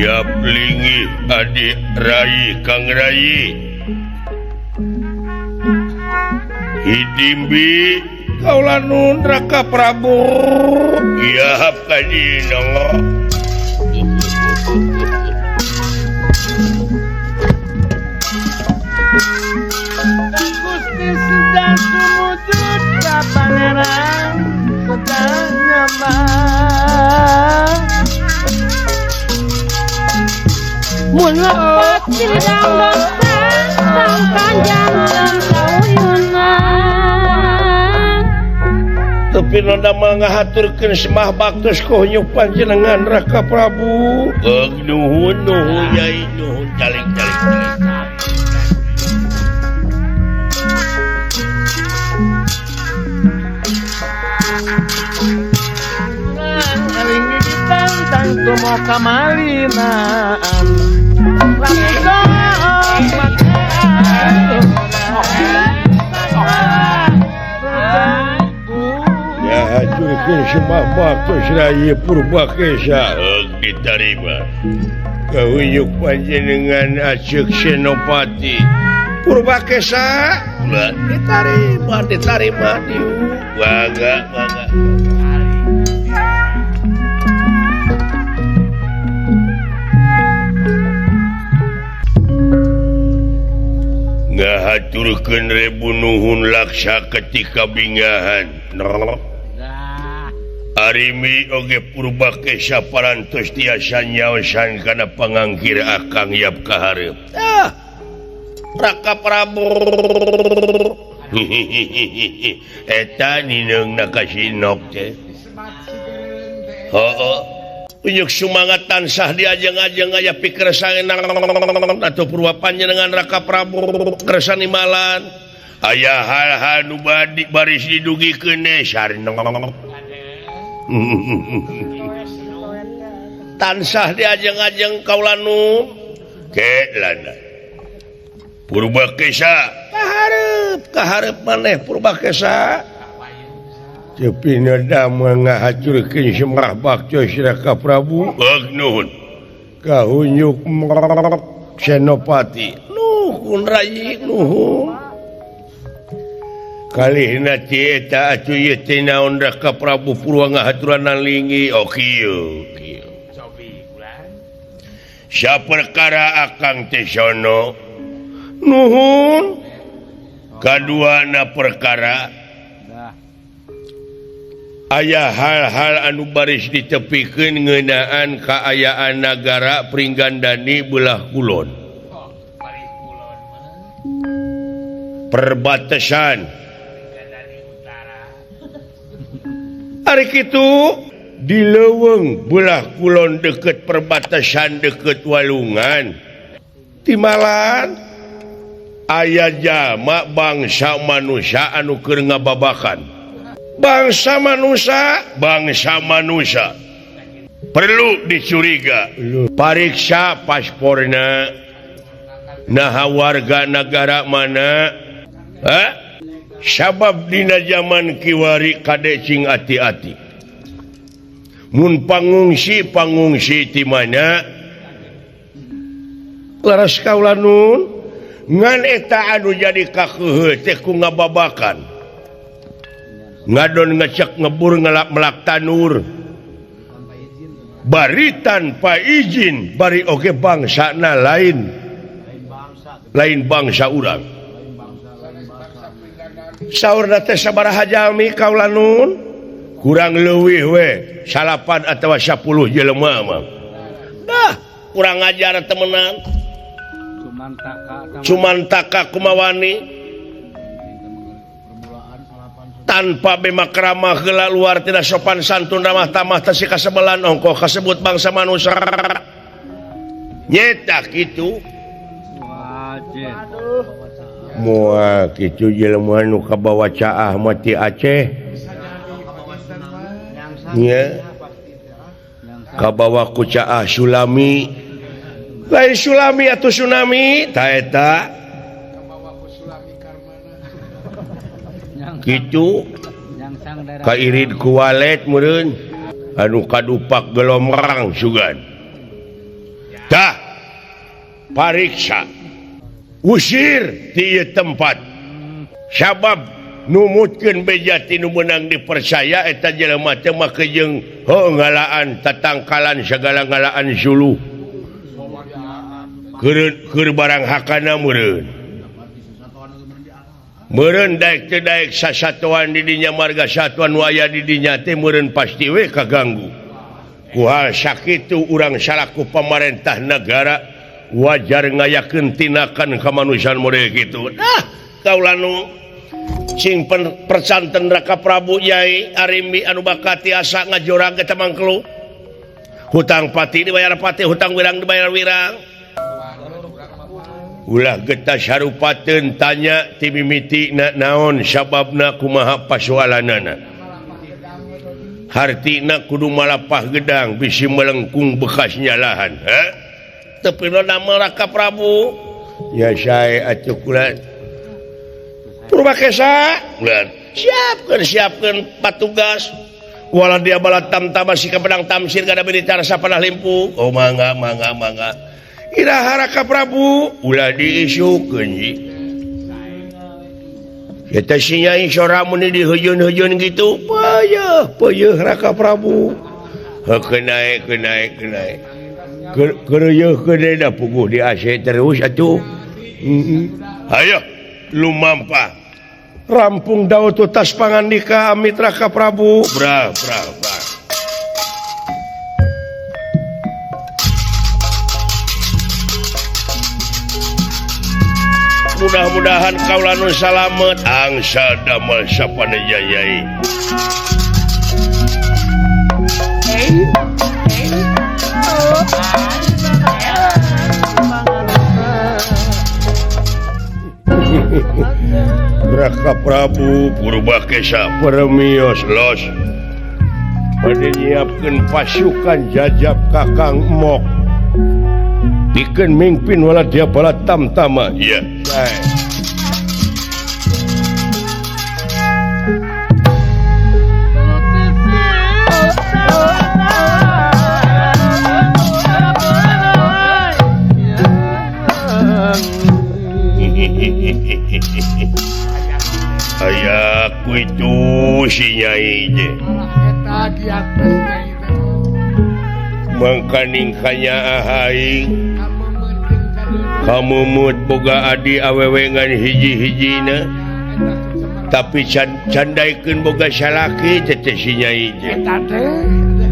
Siap lingi adik Rai Kang Rai Hidimbi kaula nun Raka Prabu Yahap kadina Gusti sedang sumujud ka pangeran sedang nyembah mun lepat sidang dosa sang kanjang dan kauyunan tapi nona ngahaturkeun semah baktos kohnyuk panjenengan Raka Prabu nuhun nyai nuhun caling-caling aling ditantang kumo kamalinaan ya haturkeun semah baktos Rai Purbakesa diterima kaunyuk panjenengan Acek Senopati Purbakesa diterima bangga ngahaturkeun rebu nuhun laksa ketika bingahan Arimi oge Purbakesa parantos tiasa nyaosan kana pangangkir akang yap kaharep Raka Prabu eta nineng nakasinok teh unjuk semangat tansah diajeng-ajeng aya pikeresan atuh purwa panjenengan Raka Prabu keresan imalan aya hal-hal nu baris didugikeun sareng tansah diajeng-ajeng kaula nu kelana Purbakesa kaharep maneh Purbakesa cepina damel ngahaturkeun semah baktos Raka Prabu nuhun kaunyuk Senopati nuhun Rai nuhun kalihna ti eta atuh ieu teh naon Raka Prabu purwa ngahaturan lingi kieu saperkara akang teh sono nuhun kaduana perkara aya hal-hal anu baris ditepikeun ngeunaan kaayaan nagara Pringgandani belah kulon perbatasan ari kitu di leuweung belah kulon deket perbatasan deket Walungan timalan aya jalma bangsa manusia anu keur ngababakan bangsa manusia perlu dicuriga pariksa pasporna naha warga negara mana sabab dina zaman kiwari kade cing ati-ati mun pangungsi ti mana laras kaula nun ngan eta anu jadi kakeuheuh teh ku ngababakan ngadon ngecek ngebur melak tanur bari tanpa izin bari oge bangsana lain bangsa urang saurna teh sabaraha jalmi kaula nun kurang leuwih we 8 atawa 10 jelema mah dah kurang ajar temenan cuman taka kumawani tanpa bemakramah heula luar tidak sopan santun ramah tamah tasih kasebelan ongkoh kasebut bangsa manusia nyeta kitu moal kitu jelema nu kabawa caah mati Aceh nya kabawa ku caah Sulami lain Sulami atau tsunami taeta gitu kairid ku walet meureun anu kadupak gelomrang sugan dah pariksa usir di ieu tempat sabab numutkeun bejati nu meunang dipercaya eta jelema teh make jeung ngalaan tatangkalan sagala ngalaan Zulu keur barang hakana meureun daek teu daek sasatuan di dinya marga satuan waya di dinya teh meureun pasti we kaganggu ku hal sakitu urang salaku pamarentah negara wajar ngayakeun tinakan kamanusiaan model kitu kaula nu cing percanten Raka Prabu Yai Arimbi anu bakati asa ngajorang ke Tamangkelu hutang pati dibayar pati hutang wirang dibayar wirang ulah getah sarupateun tanya ti mimiti naon sababna kumaha pasoalanana hartina kudu malapah gedang bisi melengkung bekasnya lahan tapi nama Raka Prabu ya saya atuh kula Purbakesa siapkan patugas wala dia bala tam-tam si pedang tamsir kada bicara sapanah limpu oh mangga iraha Raka Prabu ulah diisukeun ji eta si Nyai sora mun dihujun-hujun gitu payeuh Raka Prabu kenaik kereueuh keun da puguh di AC terus atuh ayo lumampah rampung daud tutas pangandika amit Raka Prabu bra mudah-mudahan kaula nu salamet angsa damel sapanejayai Raka Prabu Purbakesa permios los pada nyiapkeun pasukan jajab Kakang Mok pikeun mingpin wala dia bala tamtama iya aku itu si Nyai je mangkaning kanya ahaing kamu mut boga adi awewengan hiji-hijina tapi candaikeun boga salaki teh si Nyai je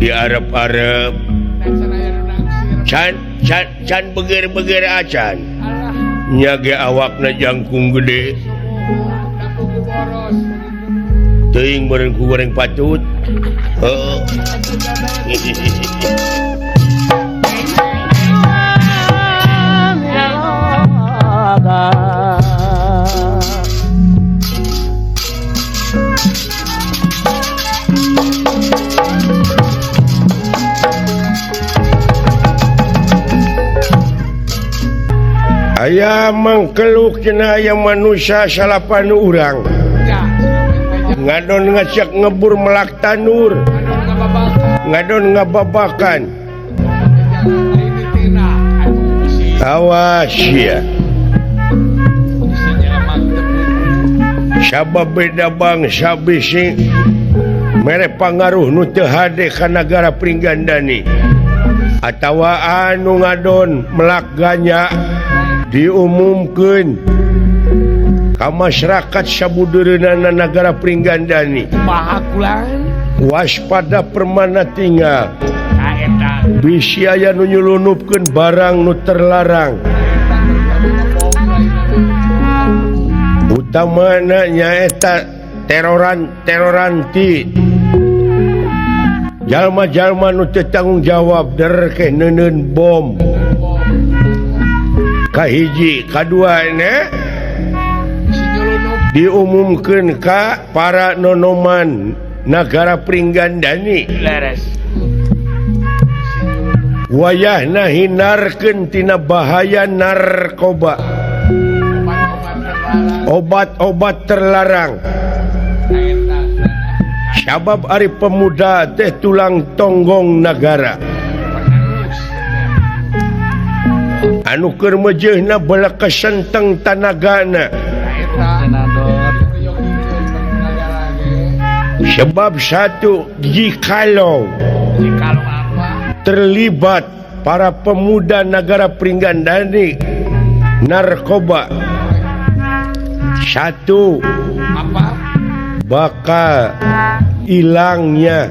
diarep-arep can beger-beger acan nyage awakna jangkung gede teuing meureun ku goreng patut aya mangkeluk cenah aya manusia salapan urang ngadon ngacak ngebur melak tanur ngadon ngababakan awas ya sabab beda bangsa bisi mere pangaruh nu teu hade ka nagara Pringgandani atawa anu ngadon melak ganya diumumkeun ka masyarakat sabudeureunan nagara Pringgandani waspada permana tinggal bisi aya nu nyelunupkeun barang nu terlarang utamana nyaeta teroranti jalma-jalma nu teu tanggung jawab derke neuneun bom kahiji kaduana diumumkeun ka para nonoman nagara Pringgandani wayahna hinarkeun tina bahaya narkoba obat-obat terlarang sabab ari pemuda teh tulang tonggong negara anu keur mejehna bala kesenteng tanagana sebab satu jikalau terlibat para pemuda negara Pringgandani narkoba satu bakal hilangnya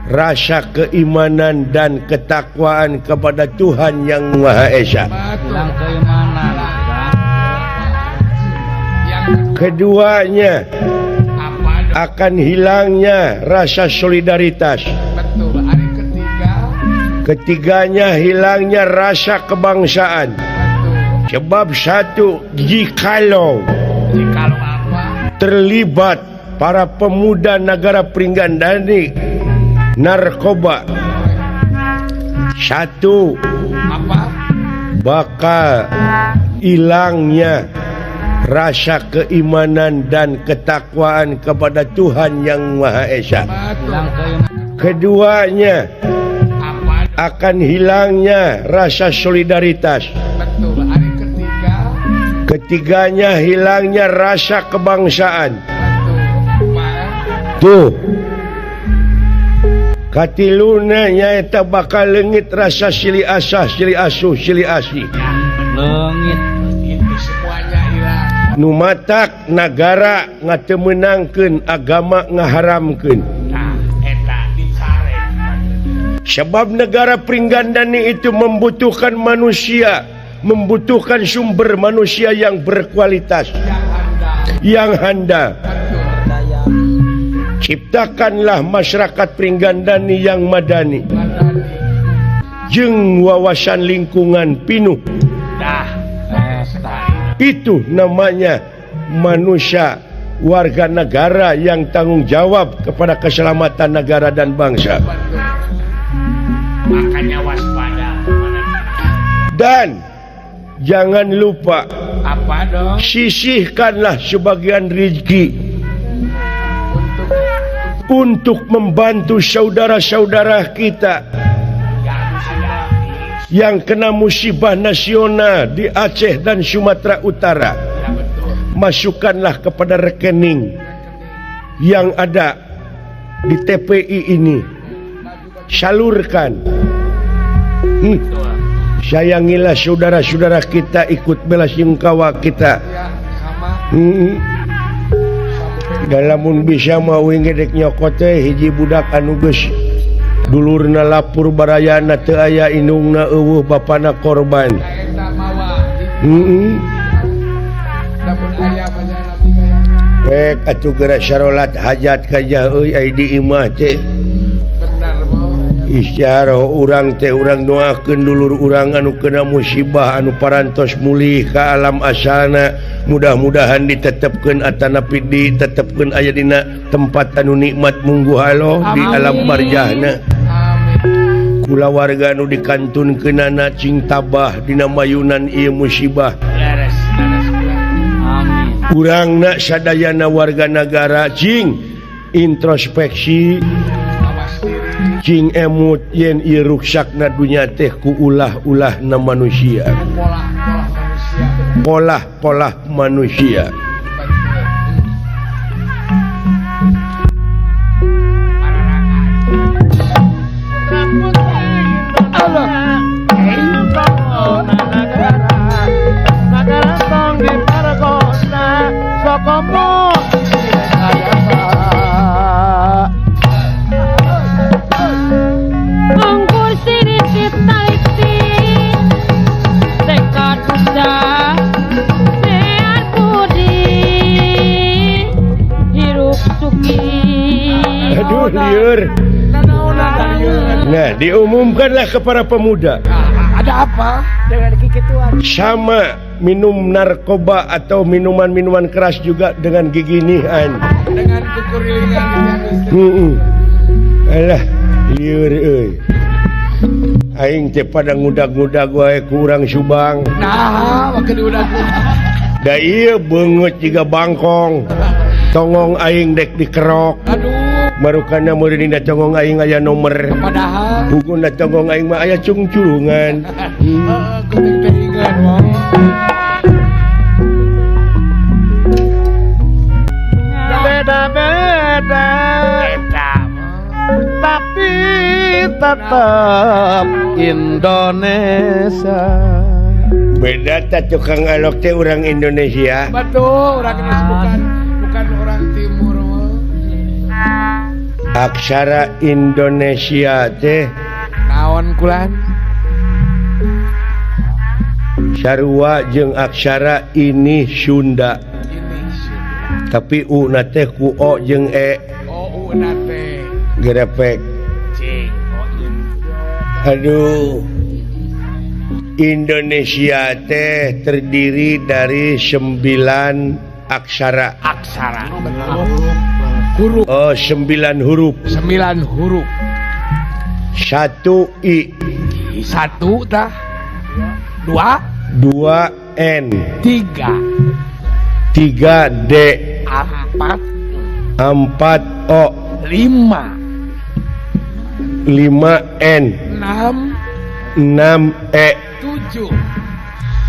rasa keimanan dan ketakwaan kepada Tuhan Yang Maha Esa. Keduanya akan hilangnya rasa solidaritas. Ketiganya hilangnya rasa kebangsaan. Sebab satu jikalau terlibat para pemuda negara Pringgandani narkoba satu bakal hilangnya rasa keimanan dan ketakwaan kepada Tuhan Yang Maha Esa. Keduanya akan hilangnya rasa solidaritas. Ketiganya hilangnya rasa kebangsaan. Tuh katiluna nyaeta bakal leungit rasa silih asah, silih asuh, silih asih. Leungit itu semuanya hilang. Nu matak nagara ngatemenangkeun, agama ngaharamkeun. Nah, eta dicaren. Sebab negara Pringgandani itu membutuhkan manusia, membutuhkan sumber manusia yang berkualitas, yang handal. Ciptakanlah masyarakat Pringgandani yang madani, jeung wawasan lingkungan pinuh. Itu namanya manusia warga negara yang tanggung jawab kepada keselamatan negara dan bangsa. Makanya waspada. Dan jangan lupa, sisihkanlah sebagian rezeki untuk membantu saudara-saudara kita yang kena musibah nasional di Aceh dan Sumatera Utara. Masukkanlah kepada rekening yang ada di TPI ini, salurkan. Sayangilah saudara-saudara kita, ikut bela sungkawa kita. Dalamun bisa mau ngedek nyokot teh hiji budak anu geus dulurna lapur barayana teu aya indungna eueuh bapana korban. Atuh geura sarolat hajat kajah euy ai di imah teh. Isyarah urang teh urang doakeun dulur urang anu kena musibah anu parantos mulih ka alam asalna. Mudah-mudahan ditetepkeun atanapi ditetepkeun aya dina tempat anu nikmat munggu halo di alam barzahna. Kula warga anu dikantunkeunana cing tabah dina mayunan ieu musibah. Urangna sadayana warga negara cing introspeksi, cing emut yen ieu ruksakna dunya teh ku ulah-ulahna manusia. Pola manusia. Aduh liur. Nah, diumumkanlah kepada pemuda. Ada apa dengan kikituan? Sama minum narkoba atau minuman-minuman keras juga dengan giginihan. Dengan kekurilingan. Alah, liur euy. Aing teh pada ngudag-ngudag wae ku urang Subang. Nah, make diudag-udag. Da ieu beungeut jiga bangkong. Tongong aing dek dikerok. Aduh. Marukana meureun dina tongong aing aya nomer. Padahal huguna tongong aing mah aya cungcungan. Aden mau. Beda-beda tapi tetap Indonesia. Beda tak tukang alok teh orang Indonesia. Betul, orang ini bukan orang timur. Aksara Indonesia teh Naon kulan? sarua jeung aksara ini Sunda. Ini Tapi U na teh ku O jeung E oh nate. gerepek. Cing. Aduh. Indonesia teh terdiri dari 9 aksara. Aksara. Huruf. Oh, 9 huruf. 9 huruf. 1 I, 1 dah. 2 2 N, 3 3 D, 4 4 O, 5 5 N, 6 6 E, 7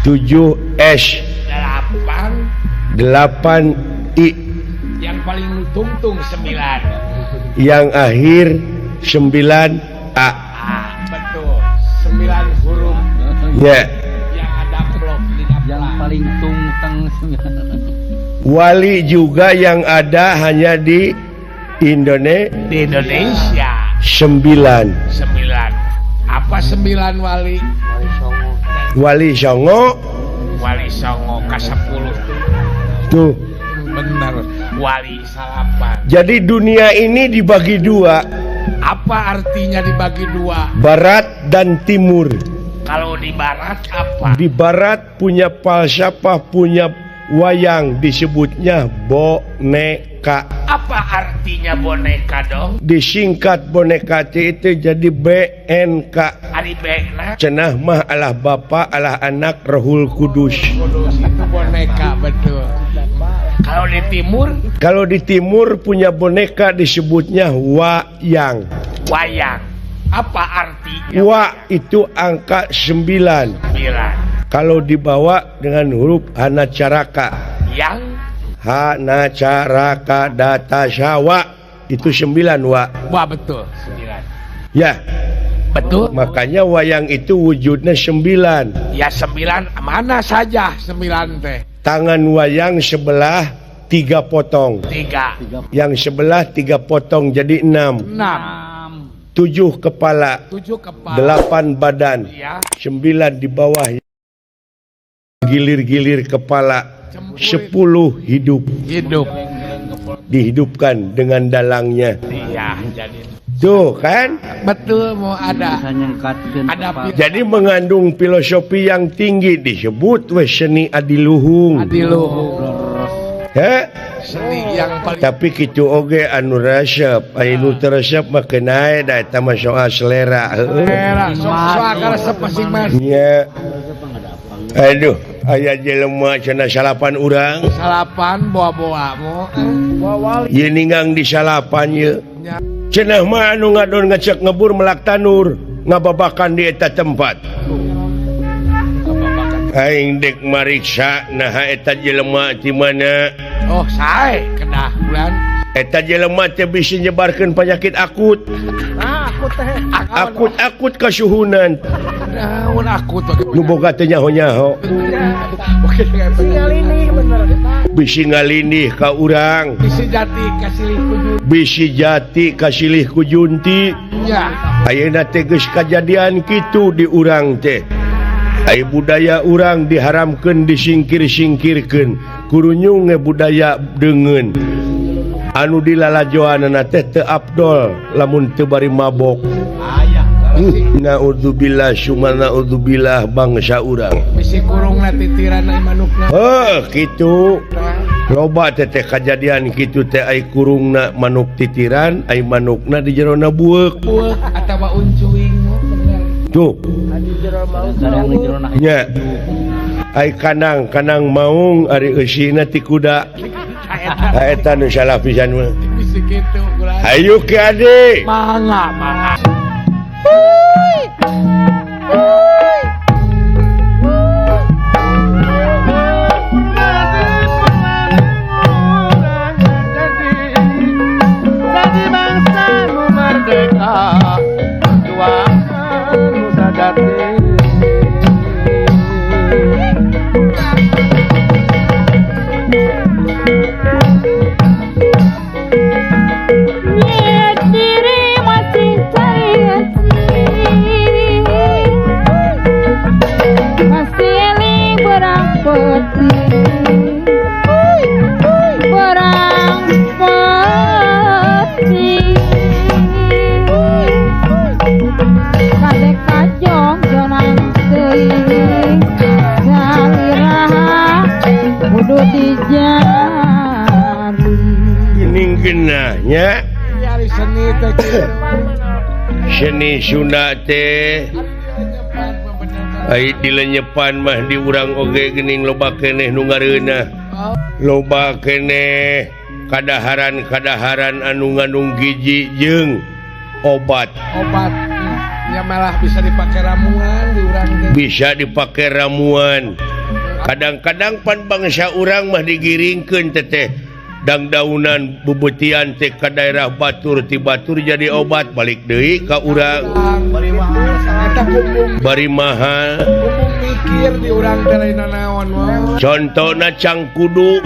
7 S, 8 8 I, yang paling tungtung 9. yang akhir 9 A. Betul. 9 huruf Ya, yang ada blok Yang paling tungteng. wali juga yang ada hanya di Indonesia di Indonesia. 9. 9. Apa 9 wali? Wali Songo Wali Songo ke-10 tuh. bener. Wali Salapan. Jadi dunia ini dibagi 2, Apa artinya dibagi 2? barat dan timur. Kalau di barat apa? Di barat punya falsafah, punya wayang, disebutnya boneka. Apa artinya boneka dong? Disingkat boneka itu jadi BNK. Ari bekna Cenah mah Allah Bapa, Allah Anak, Rohul Kudus. kudus itu boneka betul. Kalau di timur Kalau di timur punya boneka disebutnya wayang. wayang. Apa artinya? Wa itu angka 9. 9. Kalau dibawa dengan huruf hanacaraka. Yang Hanacaraka datasyawa itu 9 wa. wah betul 9. Ya, Betul. makanya wayang itu wujudnya 9. Ya 9 mana saja 9 teh. Tangan wayang sebelah 3 potong. 3 Yang sebelah 3 potong jadi 6. 6 7 kepala, 7 kepala 8 badan, ya 9 di bawah. Gilir-gilir kepala, 10 hidup. hidup. Dihidupkan dengan dalangnya. Iya jadi Tuh kan? betul mau ada Ada Jadi mengandung filosofi yang tinggi, disebut we seni adiluhung. adiluhung. He? Seni yang paling Tapi kitu oge anu resep, anu teresep mah kenae da eta mah soal selera. era soal resep masing-masing. Nya. Aduh, aya jelema cenah salapan urang. Salapan bawa-bawa mau Ieu ninggang di salapan ieu. nya Cenah mah anu ngadon ngecek ngebur melak tanur, ngababakan di eta tempat. Aing dek mariksa nah eta jelema di mana? oh sae kena bulan Eta jelema teh bisa nyebarkeun penyakit akut. Akut kasuhunan. daun aku tuh Nu boga teh nyaho-nyaho. oke Bisi ngalindih ka urang. bisa jati kasih kujur Bisi jati kasilih ku junti. ya Ayeuna teh geus kajadian kitu di urang teh. Ai budaya urang diharamkeun disingkir-singkirkeun. Kurunyung budaya deungeun. Anu dilalajoanana teh teu afdol lamun teu bari mabok. Naudzubillah summa naudzubillah bangsa urang. bisa kurung titiran manukna Kitu. Loba teh kajadian kitu teh ai kurungna manuk titiran, ai manukna di jerona bueuk. buek atawa uncuing bener Tuh. Nya. Ai kanang maung ari eusina ti kuda. Eta nu salah pisan mah. bisa gitu bulan Ayo ke ade. mangga nahnya Nyari seni teh kieu. seni Sunda teh ai dilenyepan mah di urang oge geuning loba keneh nu ngareunah loba keneh kadaharan anu ngandung gizi jeung obat Ya malah bisa dipakai ramuan di urang teh. bisa dipakai ramuan kadang-kadang pan bangsa urang mah digiringkeun teteh dangdaunan bubutian teh ka daerah batur ti batur jadi obat balik deui ka urang Eta kumpul bari mahal mikir di urang teh lain naon wae. contohna cangkudu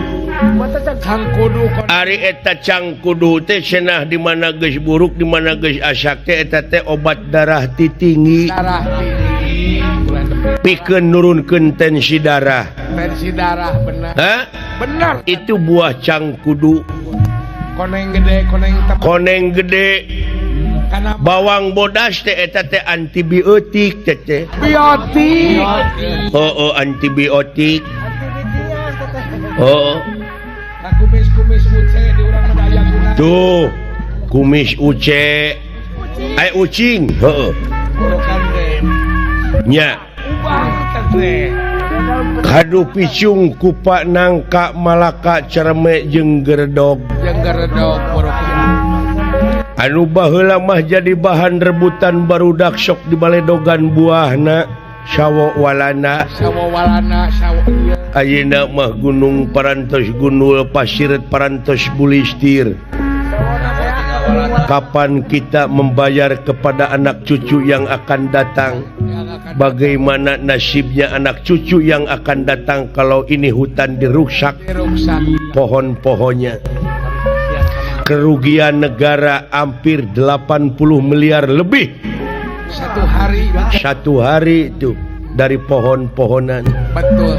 Cangkudu kon ari eta cangkudu teh cenah di mana geus buruk di mana geus asak teh eta teh obat darah ti tinggi darah tinggi. pikeun nurunkeun tensi darah Tensi darah benar. ha Benar. itu buah cangkudu Koneng gede, koneng gede Kana bawang bodas teh eta teh antibiotik teh biotik. oh antibiotik oh Kumis-kumis uce di urang mah aya guna. tuh kumis uce ai ucing heeh Burukan teh. nya Ubah teh. kadu picung kupa nangka malaka cereme jeung gerdog Yang geredog burukan. anu baheula mah jadi bahan rebutan barudak sok dibaledogan buahna sawo walana Sawawalana sawo ieu. ayeuna mah gunung parantos gunul pasiret parantos bulistir kapan kita membayar kepada anak cucu yang akan datang bagaimana nasibnya anak cucu yang akan datang kalau ini hutan dirusak Diruksak. pohon-pohonnya kerugian negara hampir 80 miliar lebih Satu hari itu dari pohon-pohonan betul.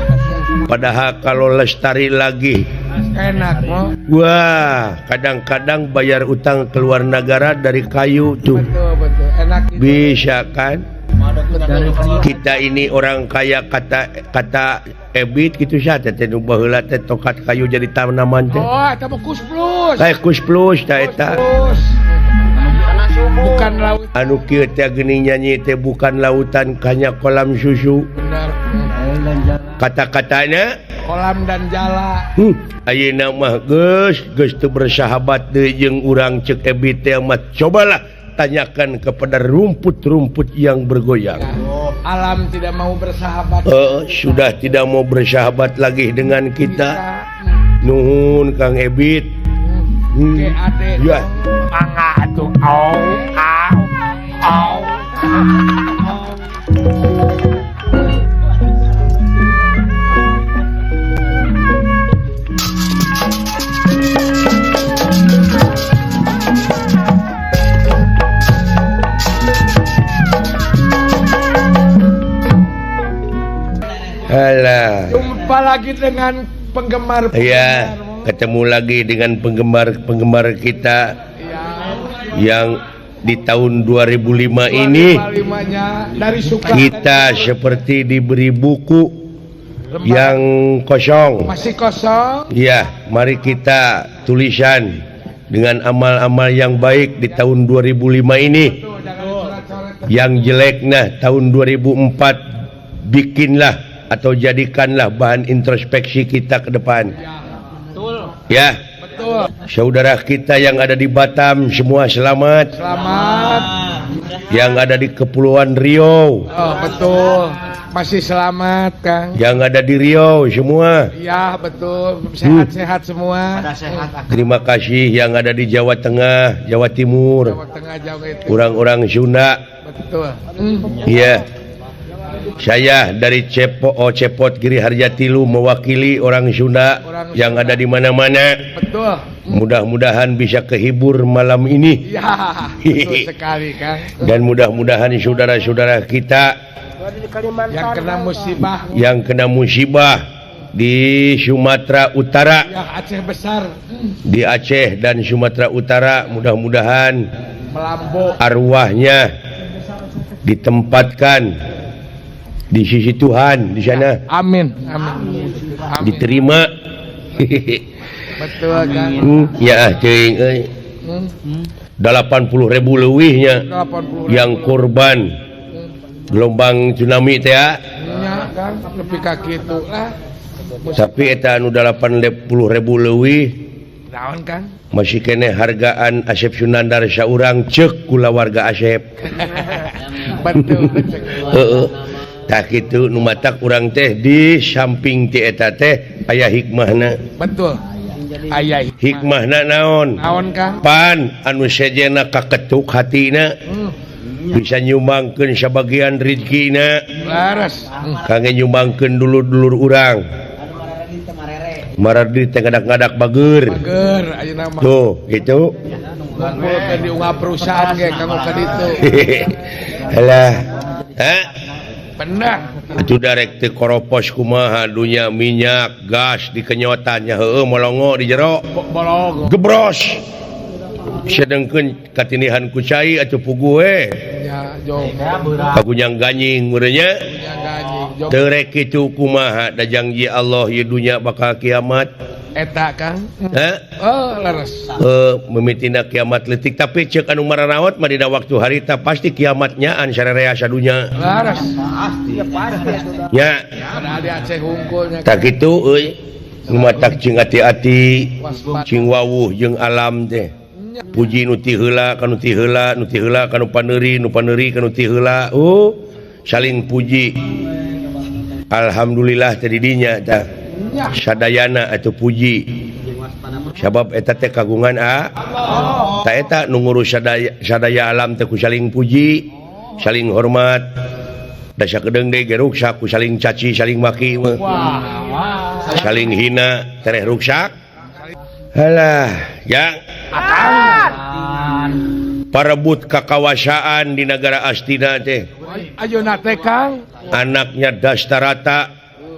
padahal kalau lestari lagi Enak mo. wah kadang-kadang bayar utang keluar negara dari kayu tuh Betul. Enak itu. bisa kan kita ini orang kaya kata ebit gitu saja teh nu baheula teh tokat kayu jadi tanaman teh Oh, eta mah kus plus. kayak kus plus tah eta Plus. Bukan laut. anu kieu teh geuning nyanyi teh bukan lautan hanya kolam susu Benar. kata-katanya Kolam dan jala. ayeuna mah geus teu bersahabat deui jeung urang ceuk ebit teh mah cobalah tanyakan kepada rumput-rumput yang bergoyang. Alam tidak mau bersahabat. Sudah tidak mau bersahabat lagi dengan kita. Nuhun Kang Ebit. Ke ade. Ya. Mangga atuh. Au. Alah. Jumpa lagi dengan penggemar. Ya, ketemu lagi dengan penggemar kita yang di tahun 2005 ini dari suka kita seperti diberi buku yang kosong. masih kosong. Ya, mari kita tulisan dengan amal-amal yang baik di tahun 2005 ini. Yang jelek nah tahun 2004 bikinlah atau jadikanlah bahan introspeksi kita ke depan. Ya. Betul. Saudara kita yang ada di Batam semua selamat. Selamat. Yang ada di Kepulauan Riau. Oh, betul. Masih selamat, Kang. Yang ada di Riau semua. Ya, betul. Sehat-sehat semua. Terima kasih yang ada di Jawa Tengah, Jawa Timur. Jawa Tengah, Jawa itu. Orang-orang Sunda. Betul. Iya. Saya dari Cepot Giri Harjatilu mewakili orang Sunda yang ada di mana-mana. Betul. Mudah-mudahan bisa kehibur malam ini. Ya, betul sekali, Kang. Dan mudah-mudahan saudara-saudara kita yang kena musibah di Sumatera Utara, yang Aceh besar, di Aceh dan Sumatera Utara, mudah-mudahan Melambo arwahnya ditempatkan di sisi Tuhan di sana. Amin. Amin. Amin. Diterima Betul kan. Ya cing euy. 80.000 leuwihnya 80 yang korban gelombang tsunami teh ya. nya kan lebih ka kitu lah. Tapi eta anu 80.000 leuwih Naon kan? masih kene hargaan Asep Sunandar saurang ceuk kula warga Asep. Betul. Heeh. Tah kitu nu matak urang teh di samping ti eta teh aya hikmahna. Betul. Aya Hikmahna naon? naon Kang? Pan anu sejena kaketuk hatina bisa nyumbangkeun sabagian rezekina Laras. kangge nyumbangkeun dulur-dulur urang. Maradi teh ngadak-ngadak bageur. Bager ayeuna mah. Tuh, gitu. Ngumpulkeun di unggah perusahaan ge kanggo ka ditu. Alah. Hah? Bener. Itu darek teu koropos kumaha dunya minyak, gas dikenyotannya heueuh molongo di jero. Bolong. Gebros. Sedengkeun katinihan ku cai atuh pugu we. Ya, jong. Kagunyang ganying meureunnya. Ya gaji. Jong Teu rek kitu kumaha da janji Allah ieu dunya bakal kiamat. eta Kang. Hah? Oh, laras. Memitina kiamat letik tapi cek anu mararawat mah dina waktu harita pasti kiamatnya an sararea sadunya. Laras. Nya, Ada di Aceh hungkulnya. tak kitu euy. Nu matak cing ati-ati, cing wawuh jeung alam teh. Puji nu ti heula kanu ti heula, nu ti heula kanu paneuri, nu paneuri kanu ti heula. Saling puji. Alhamdulillah teh di dinya tah. Sadayana atuh puji. Sabab eta teh kagungan ta eta nu ngurus sadaya alam teh ku saling puji, saling hormat. Da sakedeung deui ge ruksak ku saling caci, saling maki mah. Saling hina tereh ruksak. Halah, yang parebut kakawasaan di negara Astina teh. Ayeuna teh Kang. Anaknya Dastarata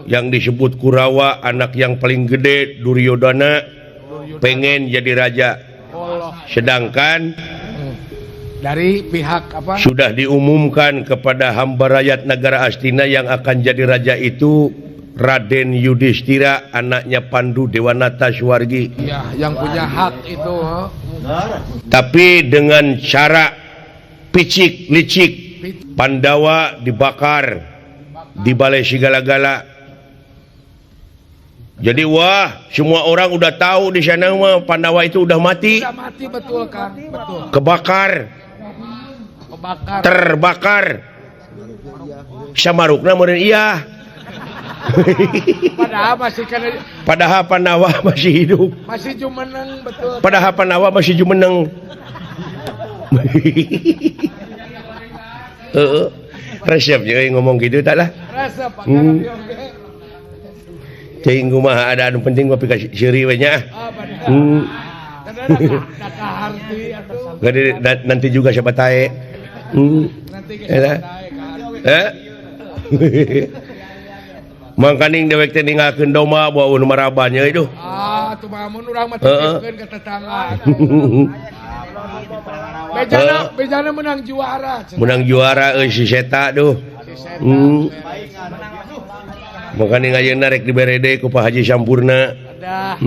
yang disebut Kurawa, anak yang paling gede Duryodana pengen jadi raja. Sedangkan dari pihak apa? sudah diumumkan kepada hamba rakyat negara Astina yang akan jadi raja itu Raden Yudhistira, anaknya Pandu Dewanata Suwargi. Ya, yang punya hak itu. Tapi dengan cara picik licik, Pandawa dibakar di balai segala-gala. Jadi wah, semua orang udah tahu di sana mah Pandawa itu udah mati. Udah mati betul Kang, betul. Kebakar, Kebakar. terbakar. Samarukna meureun iya. Padahal masih kan Padahal Pandawa masih hidup. masih jumeneng betul. Padahal Pandawa masih jumeneng. Resepnya ngomong gitu tak lah. Rasa Pak Karang oke. Cing kumaha ada anu penting kopi ka seuri we nya. Ah, bener. Karena data harti atuh. Nanti juga siapa tae. Nanti kita naik kan. Mangkaning dewek teh ninggalkeun doma bawa nu marabanya itu. Ah, tuh mamun urang mah titipkeun ke tetangga. Bejana menang juara. Menang juara euy si Seta tuh. Mangkaning ayeuna rek dibere deui ku Pak Haji Sampurna. Ada.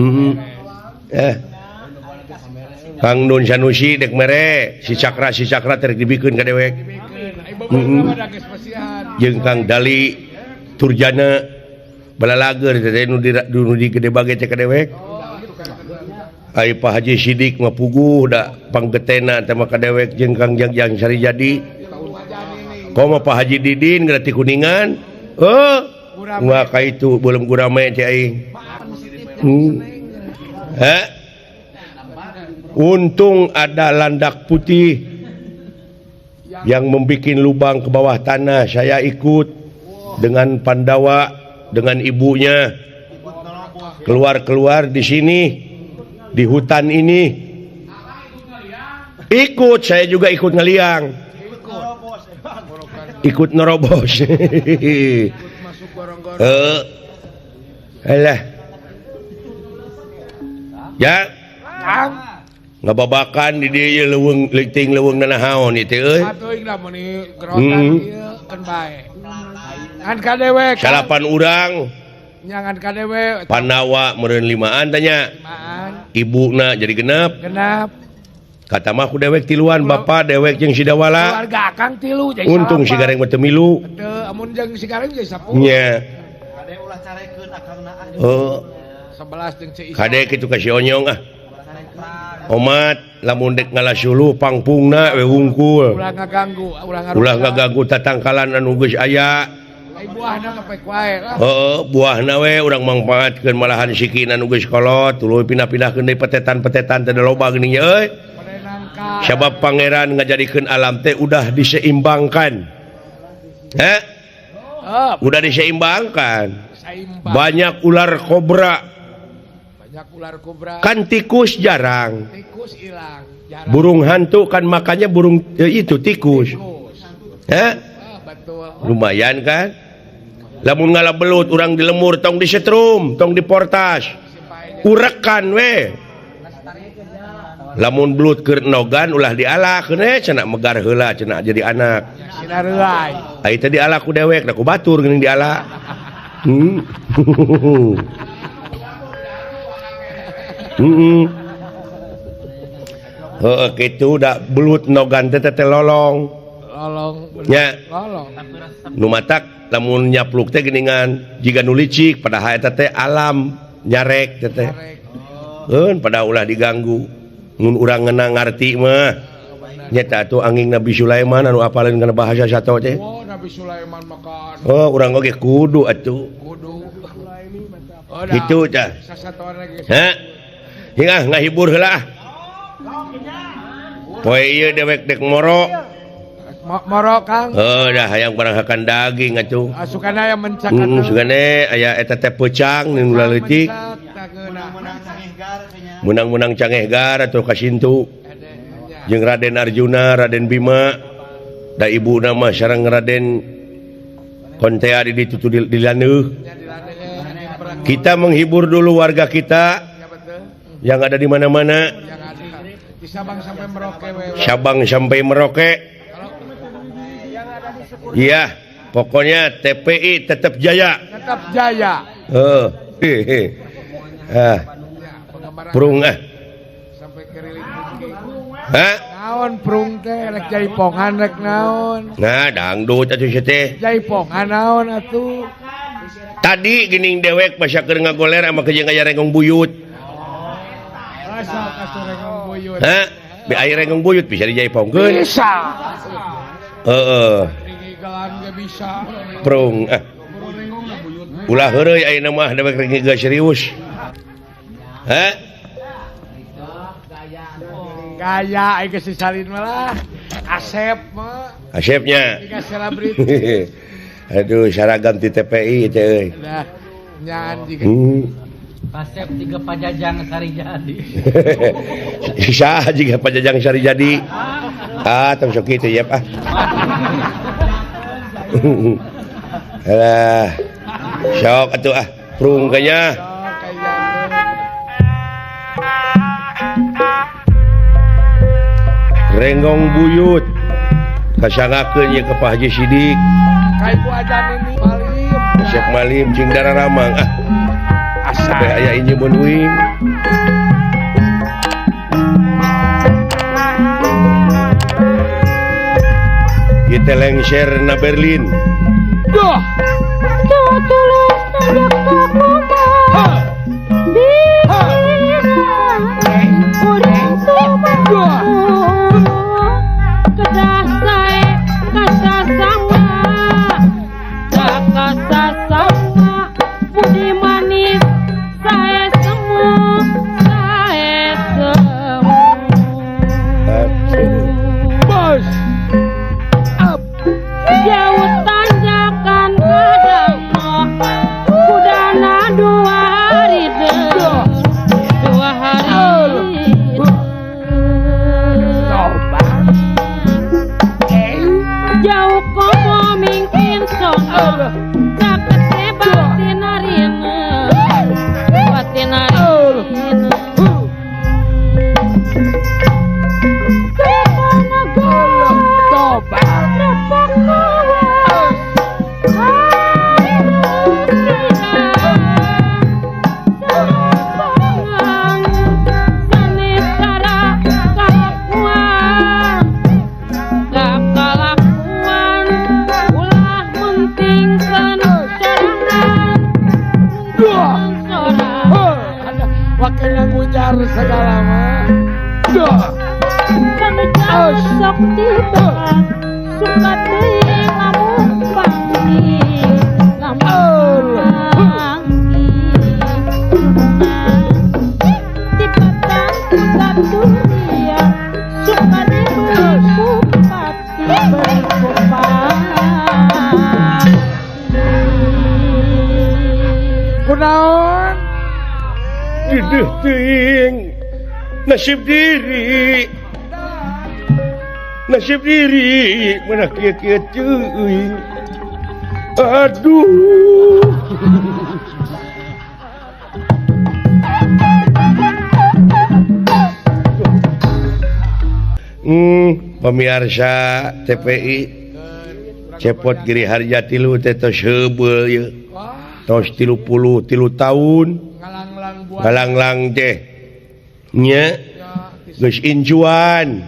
Kang Nun Sanusi dek mere si Cakra teh dibikeun ka dewek. Ibu ada kespesian. Jeung Kang Dali Turjana balalager teh nu di gede bage teh ka dewek. Ai Pak Haji Sidik mah puguh da panggetena teh mah ka dewek jeung Kang Jangjang Sarijadi. Komo Pak Haji Didin grati Kuningan. Wah ka itu belum gurame teh aing. Untung ada landak putih yang membuat lubang ke bawah tanah. Saya ikut dengan Pandawa, dengan ibunya keluar di sini, di hutan ini. Ikut, saya juga ikut ngeliang. Ikut nerobos. Alah. Ya. Ngababakan di dieu leuweung leuting leuweung nanahaon ieu teh euy. Atuh da mun gerotan ieu kan bae. Ngan ka dewe. Salapan urang Nyangan ka dewe. Pandawa meureun limaan tanya. Maan. ibuna jadi genep genap kata mah ku dewek tiluan bapak dewek jeung sidawala keluarga akang tilu jadi untung si gareng mah teu milu teu amun jeung si gareng jadi 10 nya Ade ulah carekeun akangna oh 11 jeung si Isa kade kitu ka si onyong omat lamun dek ngalasulu pangpungna we wungkul ulah ngaganggu ulah ngaganggu tatangkalan anu geus aya ai buahna ngepek wae lah buahna we urang mangpaatkeun malahan sikina anu geus kolot tuluy pindah-pindahkeun deui petetan-petetan teh loba geuning euy sabab pangeran ngajadikeun alam teh udah diseimbangkan udah diseimbangkan banyak ular kobra kan tikus jarang tikus hilang jarang burung hantu kan makanya burung itu tikus betul lumayan kan lamun ngalabelut urang di lemur tong disetrum tong diportas urekan we lamun belut keur nogan ulah dialahkeun cenah megar heula cenah jadi anak sinareuy ai teh dialah ku dewek da ku batur geuning dialah gitu da belut nogan teh lolong nya lolong nu matak lamun nyapluk teh geuningan jiga nu licik padahal eta teh alam nyarek teh pada ulah diganggu mun urang ngeunang ngarti mah nyata atuh anging Nabi Sulaiman anu apaleun kana bahasa sato teh Nabi Sulaiman makan urang oge kudu atuh kudu kitu tah sasatoan lagi hingga ngahibur heula poe ieu dewek dek moro Kang dah hayang baranghakan daging atuh sukana aya mencak atuh sugane aya eta teh peucang nu leutik menang-menang Cangeh Gar atau Kasintu jeung Raden Arjuna Raden Bima da ibu nama sareng Raden Kontea di ditu dilaneuh kita menghibur dulu warga kita yang ada di mana-mana di Sabang sampai Merauke Sabang sampai Merauke iya pokoknya TPI tetap jaya prung sampai keriling naon prung teh rek jaipongan rek naon dangdut atuh teh jaipongan naon atuh tadi geuning dewek masa keur ngagoler ama kejeung aya rengong buyut bi aya rengong buyut bisa dijaipongkeun bisa bisa prung ulah heureuy ayeuna mah dewek rengeng geus serius gaya ai geus disalin malah Asep mah Asepnya tiga selebriti aduh saragam ti TPI teh euy nah nyaan juga Asep 3 Pajajang Sari Jadi saha jiga Pajajang Sari Jadi tong sok kitu ya Pak alah sok atuh prung kanya renggong buyut kasangakeun ye ka Pak Haji Sidik kai ku ajan ini Malim Syekh Malim jeung Dara Ramang asabe aya inyu mun wing kita lengser na Berlin doh tulus najak kamu di urang semua kedah sae kasa sama kasa sama budi manis sae semu bos jauh tanjakan kadang kudana 2 hari deh 2 hari jauh komo mungkin sono sakete batin arina segala mah. Kami jauh sok dibang suka deui lamun panggih lamun tipatan kuda dunia suka deui bupati berkupat Kunaon? Duduh teuing nasib diri mana kieu-kieu teuing aduh pemirsa TPI cepot Giri Harja tilu teh tos heubeul ye tos 33 tahun Ngalang-lang buat. galanglang teh nya geus incuan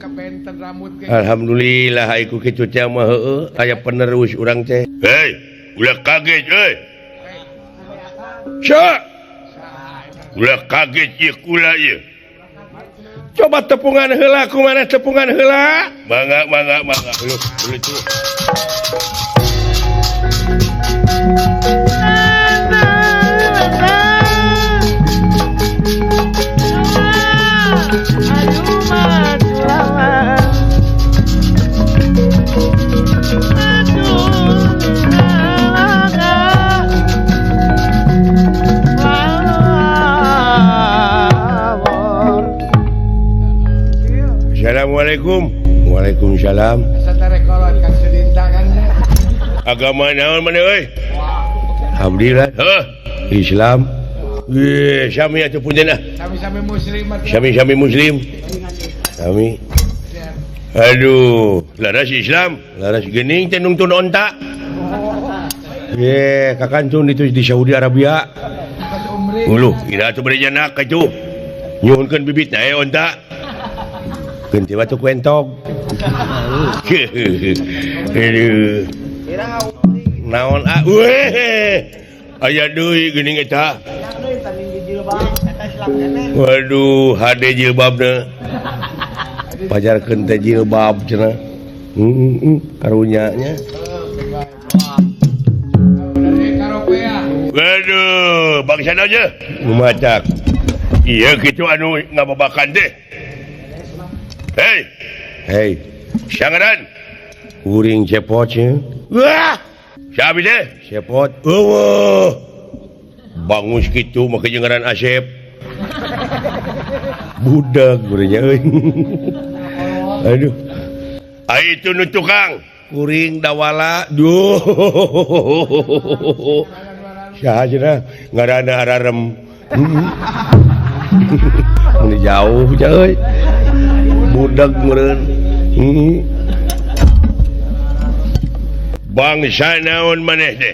Kebenten rambut ge. alhamdulillah aiku kitu teh mah heueuh aya penerus urang teh hei ulah kaget euy sa ulah kaget ieu kula ieu coba tepungan heula kumaha tepungan heula mangga uluh tu Assalamualaikum. Waalaikumsalam. Satarekolot kan sedinta kan. Agama naon maneh euy? Alhamdulillah. Heuh, Islam. Sami atuh punjeunna. Sami-sami muslim atuh. Sami-sami muslim. Sami. Aduh, laras Islam, laras geuning teh nungtun onta. Kakantun itu di Saudi Arabia. Pas umri. Uluh, ira atuh bari janak kitu. Nyuhunkeun bibitna onta. Keun tiba tuh kuentog. Aduh. Naon aya deui geuning eta. Waduh, hade jilbabna. Pajarkeun teh jilbab cenah. Karunya nya. Dari Karopea. Waduh, bangsa aja. Ngumacak. Iya kitu anu ngababakan teh. Hei, sangaran. Uring cepotnya. Wah, siapa deh? Cepot. Wah, bangus gitu, makanya ngaran Asep. Budak, gurenya. Aduh, itu nu tukang. Uring dawala. Duh, siapa ngarana ararem. Ini jauh, coy. Budak meureun. Bangsa naon maneh teh?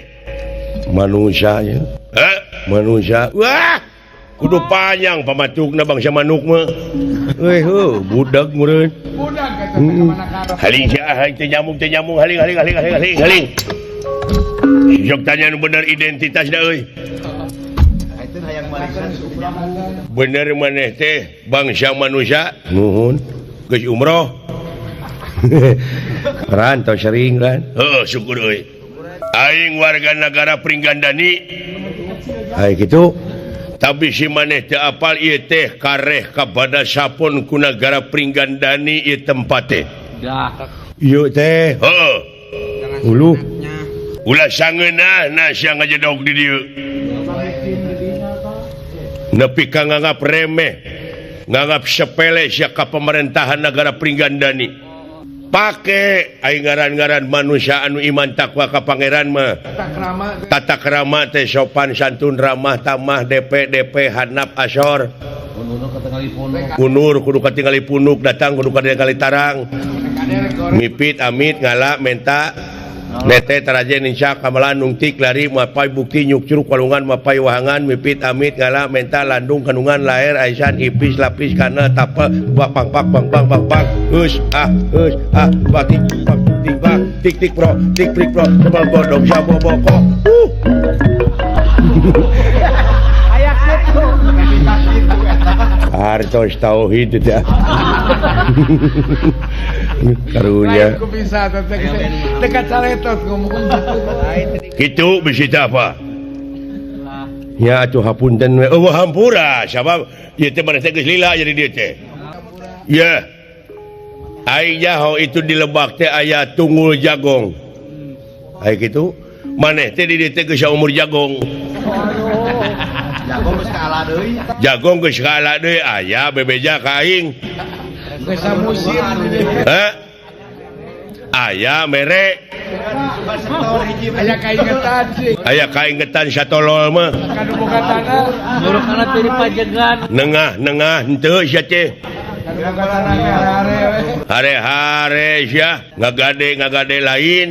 Manusia ya. Manusia. Wah! Kudu panjang pamatukna bangsa manuk mah. Heuh, budak meureun. Budak eta teh mana Karop. Haling sia teh nyamuk haling. Sok tanya nu bener identitasna euy. Itu hayang balikan Bener maneh teh bangsa manusia. Nuhun. Geus umroh. Rantau sering kan? Syukur euy. Aing warga negara Pringgandani. Hai kitu. Tapi si maneh teu apal ieu teh kareh kabada sapon ku negara Pringgandani ieu tempat teh. Ieu teh. Heeh. Ulu. Ulah sangeunah na sia ngajedog di dieu. Nepi ka nganggap remeh. Nganggap sepele sia ka pemerintahan negara Pringgandani. Pake aing ngaran-ngaran manusia anu iman takwa ka pangeran mah. Tata krama teh sopan santun ramah tamah DP handap asor. Unur kudu katingali punuk datang kudu katingali tarang. Mipit amit ngala menta nete tarajen insya kamalan nungtik lari mapai bukti nyuk curug walungan mapai wahangan mipit amit ngala menta landung kandungan lahir aisan ipis lapis kana tapa bak us batik bak tik pro sebal bodong sabo boko Aya kitu. hartos tauhid teh. Karunya. Lain ku bisa dekat saletot ngomong Kitu bisi apa? Ya atuh hapunten we. Oh hampura, sabab ieu teh maneh teh geus lila jadi dieu teh. Ya. Ai jaho itu di Lebak teh aya tunggul jagong. Ai kitu. Maneh teh di dieu teh geus umur jagong. Jago geus kaala deui. Jagong geus kaala deui aya bebeja ka aing. geus musim Heh. Aya mere. aya kaingetan sih Aya kaingetan satolol mah. kanu boga tanah Nyuruh kana tiri pajegan. Nengah henteu sia teh. kanu boga tanah hare-hare we Hare-hare sia ngagade lain.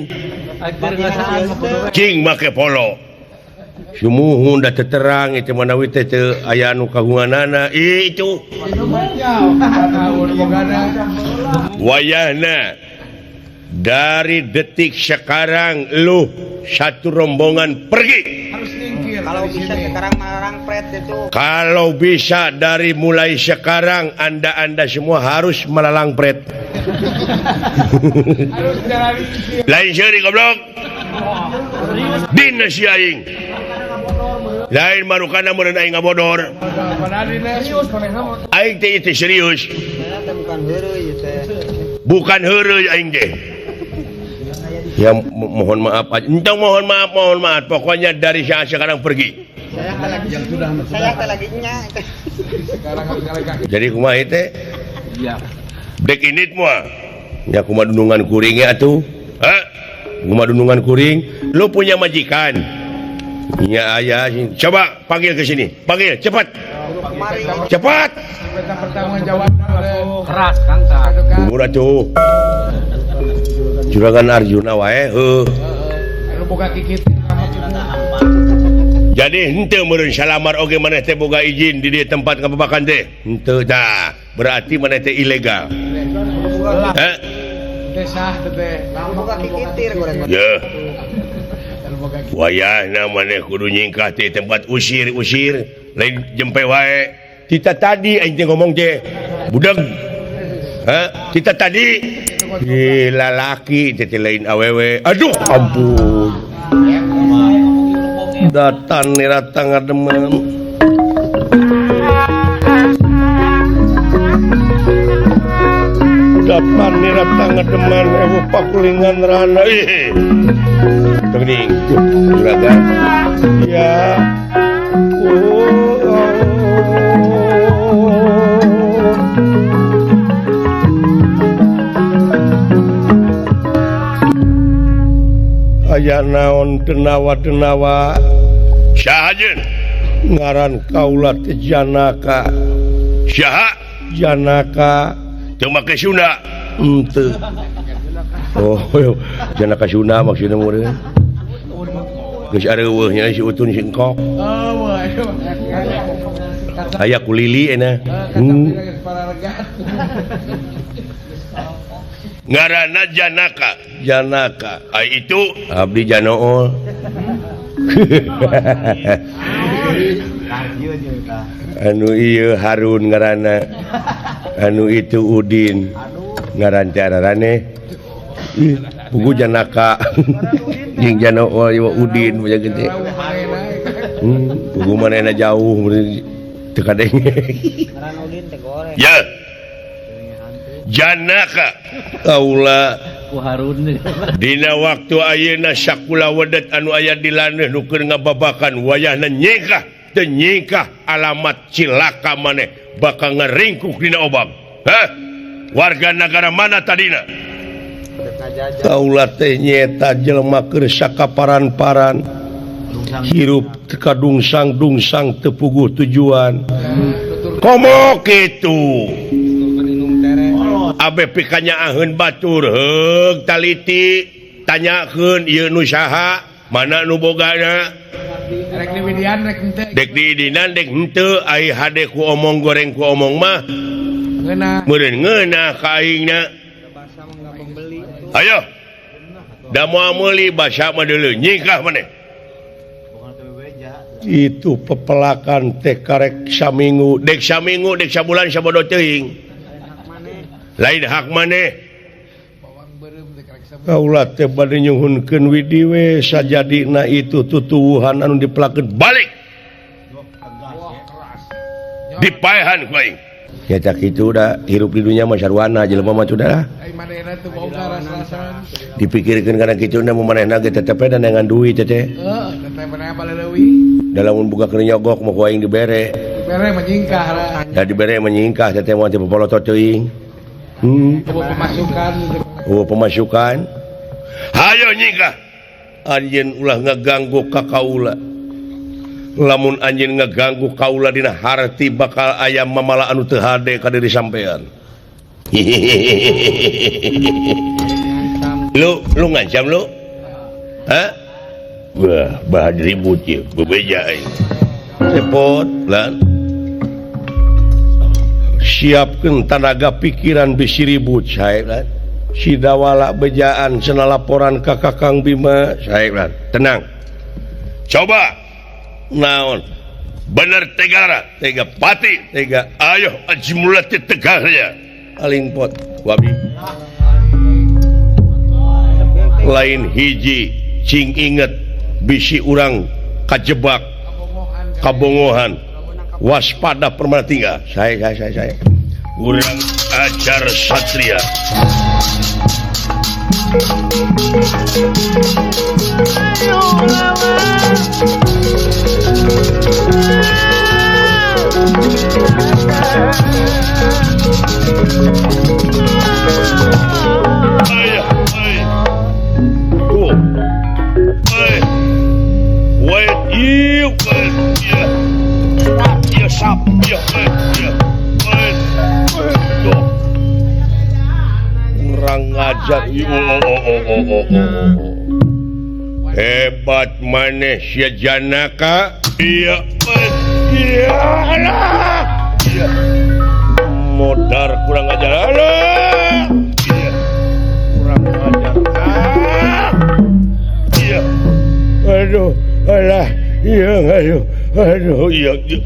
Akhir ngasaan mah kudu we. Cing make polo. Sumuhun da terang itu manawi teh teu aya anu kagunganana itu. tahu bogana Wayahna dari detik sekarang lu satu rombongan pergi. harus nyingkir Kalau dari bisa sini. sekarang marang pret itu. Kalau bisa dari mulai sekarang anda semua harus melalang pret. harus jalan sini Lain seuri goblok. Dina si aing. Lain marukana mun aing ngabodor. padahal dina serius konekna mah Aing teh itu serius. Ternyata bukan heureuy ieu teh. Bukan heureuy aing teh. Ya mohon maaf aja. Entah mohon maaf. Pokoknya dari saat sekarang pergi. Saya teh lagi nya. sekarang harus jalan kaki Jadi kumaha teh? Iya. Dek init moal. Ya kumaha dunungan kuringnya atuh. Hah? Kumaha dunungan kuring? Lu punya majikan. Ya ayah. Coba panggil ke sini. Panggil cepat. Kemari. Cepat. kita pertanggung jawab oleh Keras Kang tah. Umur atuh. Juragan Arjuna wae. anu boga kikit Jadi henteu meureun salamar oge maneh teh boga izin di dieu tempat ngababakan teh. Henteu tah. Berarti maneh teh ilegal. Heh? teh sah teh Boga kikitir goreng. Ya. anu boga kikit Wayahna maneh kudu nyingkah ti tempat usir lain jempe wae. Tita tadi aing teh ngomong teh budag. Hah? Tita tadi lalaki teh lain awewe. Aduh ampun. Datan nirata ngademen. Datan nirata ngademen ewu pakulingan rana. Tengning, juragan. Ya. Aya naon denawa Syahajeun ngaran kaula teh Janaka. Syaha Janaka teu make Sunda. Henteu. Oh, Janaka Sunda maksudna meureun. Geus areueuh nya si Utun si Engkok. oh ayo Aya ku Lili ena. para regat Ngaranna Janaka. Ai itu abdi Janool. Anu ieu Harun ngaranna. Anu itu Udin. Ngaran cararane. Pugu Janaka. Jeung Janool ieu Udin punya gede. Pugu manehna jauh teu kadeng. Ranudin teh goreng. Ya. Janaka kaula Ku Harun. dina waktu ayeuna sakula wedet anu aya di laneuh nu keur ngababakan wayahna nyingkah teu nyingkah alamat cilaka maneh bakal ngaringkuk dina obam. Hah? Warga negara mana tadina? Kaula teh nyeta jelema keur sakaparan-paran hirup teka dungsang teu puguh tujuan. Komo kitu. Abe pikanya aheun batur heug taliti tanyakeun ieu nu saha mana nu bogana rek di widian rek teh dek di idinan dek henteu ai hade ku omong goreng ku omong mah ngeuna meureun ngeunah ka aingna. Ayo da moal meuli basa mah deuleu nyingkah maneh. itu pepelakan teh karek saminggu dek sabulan sabodo teuing lain hak maneh kaula teh bade nyuhunkeun widi we sajadina itu tutuwuhan anu dipelakeun balik dipaehan ku aing ya tak kitu da hirup di dunya mah sarwana jelema mah sudah ai manehna teu boga rasa-rasan dipikirkeun kana kitu na manehna ge tetep da dengan duit teh tetep maneh baleuwi dalam boga keur nyogok mah ku aing dibere menyingkah lah da dibere menyingkah teh mah teh popolotot teuing pemasukan hayo nyingkah anjeun ulah ngaganggu ka kaula lamun anjeun ngaganggu kaula dina harti bakal aya mamala anu teu hade ka diri sampean lu ngancam lu ha wah bahan ribut ye bebeja aing repot lan siapkeun tanaga pikiran bisi ribut sae lan si dawala bejaan cenah laporan ka Kakang Bima sae lan tenang coba naon bener tegara tega pati tega ayo aji mulat tegarnya aling pot wabi lain hiji cing inget bisi urang kajebak kabongohan waspada permana tinggal saya urang ajar satria orang ngajar hebat maneh sia janaka iya modar kurang ajar iya kurang ajar iya aduh alah iya aduh iya aduh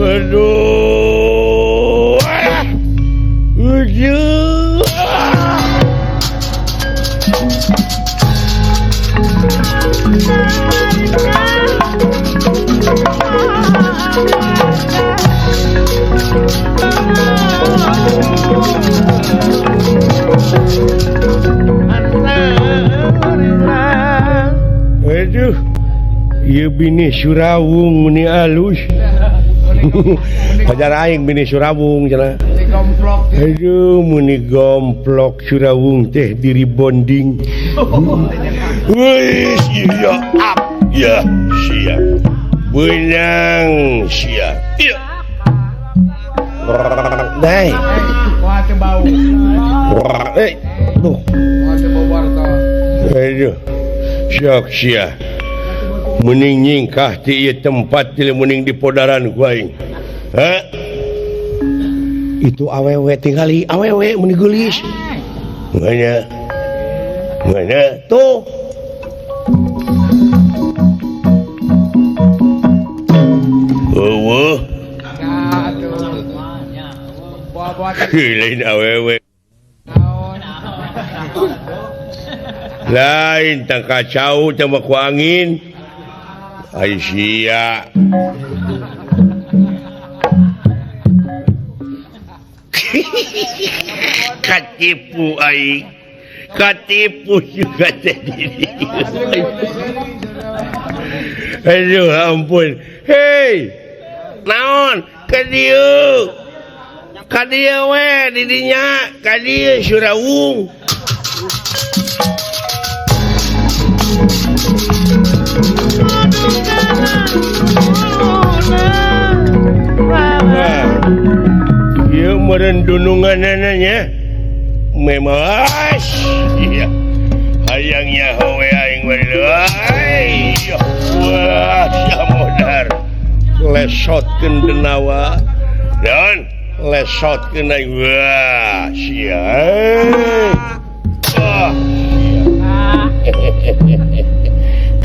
aduh ieu bini Surawung meni alus pajar aing bini Surawung cenah aduh meni gomplok Surawung teh diri bonding wih iya up ya sia benang sia iya dai wah teu bau tuh wah teu bau warta aduh syok sia mending nyingkah ti ieu tempat ti mending di podaran ku aing ha itu awewe tinggali awewe mending geulis mana tuh eueuh lain awewe lain tang kacau tang ku angin Aisyah katipu aing katipu juga jadi aduh ampun hei naon ka dieu we didinya ka dieu Surawung ieu meureun dununganana memang iya hayangnya howe aing wae wah sia modar lesotkeun denawa dan lesotkeun aing wah sia wah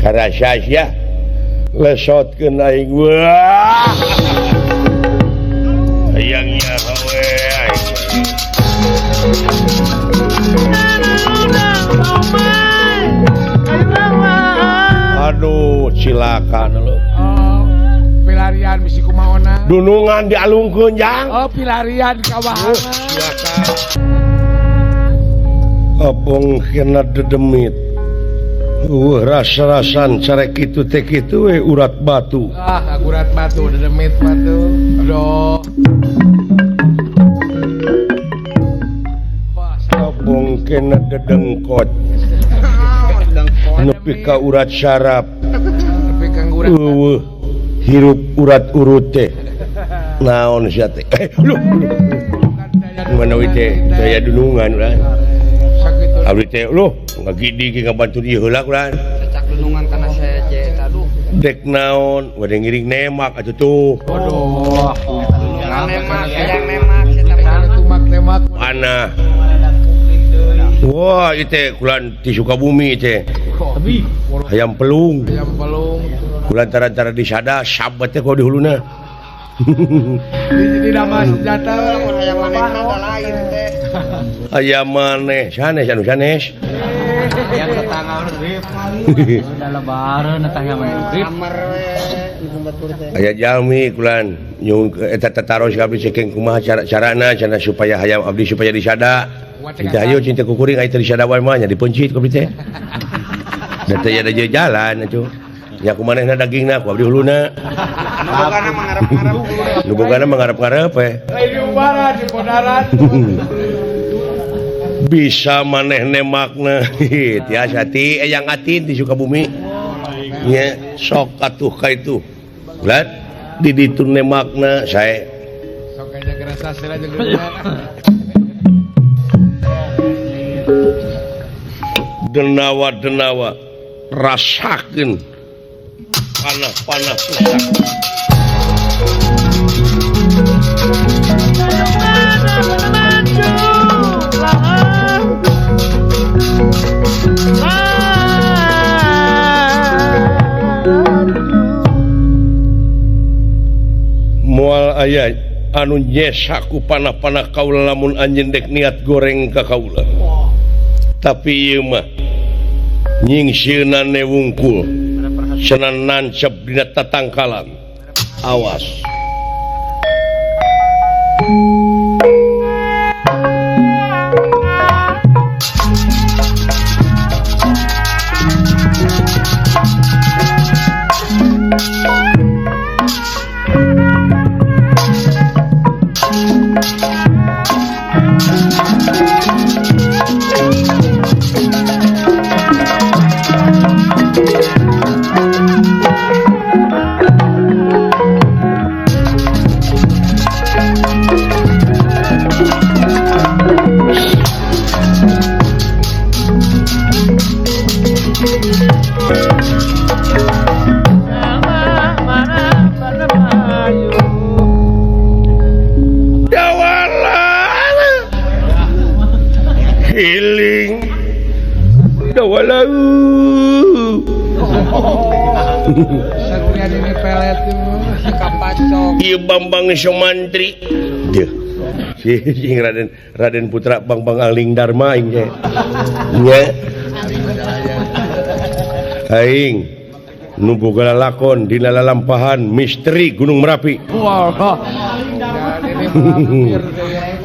Sarasya lesotkeun aing wah. Hayangnya hawe aing. Aduh, silakan lu. Oh, pilarian bisi kumaona. Dunungan dialungkeun jang. Oh, pilarian kawahangan. Silakan. Abong kena dedemit. Rasa-rasan carek kitu teh kitu we urat batu. Ah, akurat batu, dedemit batu. Aduh. Abong kena dedengkot. Nepi ka urat syaraf. Tapi kang urat. Hirup urat urut teh. Naon sia teh? Lu. Mana we teh? Daya dunungan urang. Sakitu. Abdi teh lu ngagidi ge ngabantu ieu heula urang. Cecak dunungan kana saya je tadu. Dek naon? Wade ngiring nemak atuh tuh. Waduh. Dunungan nemak, yang nemak kita Kana tumak-temak. Panah. Wah, itu teh kulan di Sukabumi teh. Tapi Hayam pelung. ayam pelung. Kulan tara-tara di sada sabat teh kau di huluna. Di nama senjata. Hayam manehna da lain teh. Hayam maneh, sanes anu sanes. Yang tetangga urip. Udah lebaran eta yang urip. Kamar we nu batur teh. Aya jalmi kulan nyung eta tataros abdi cekeng kumaha carana cenah supaya hayam abdi supaya disada. Cinta ayo cinta kukuring ai teh disada wae mah nya dipencit ku abdi teh. Da teh ada jalan atuh. Nya kumanehna dagingna ku abdi huluna. Bogana mangharap-harap. Nu bogana mangharep-ngarep we. Ini ubara di podaran. Bisa maneh nemakna. Tiasa ti eyang atin di Sukabumi. Nya sok atuh ka itu. Bulan di ditu nemakna sae. Sok aja gerasa sila jeung Denawa-denawa rasakeun panah-panah pusak. Moal aya anu nyesa ku panah-panah kaula lamun anjeun dek niat goreng ka kaula. Tapi ieu mah nyingsieunan wungkul cenah nancep dina tatangkalan. Awas. Healing dawalau Sakunya ini pelet itu Kapacok. ieu Bambang Sumantri deuh sing Raden Putra Bambang Aling Dharma aing nya aing nu boga lalakon dina lalampahan misteri Gunung Merapi. wow ini mampir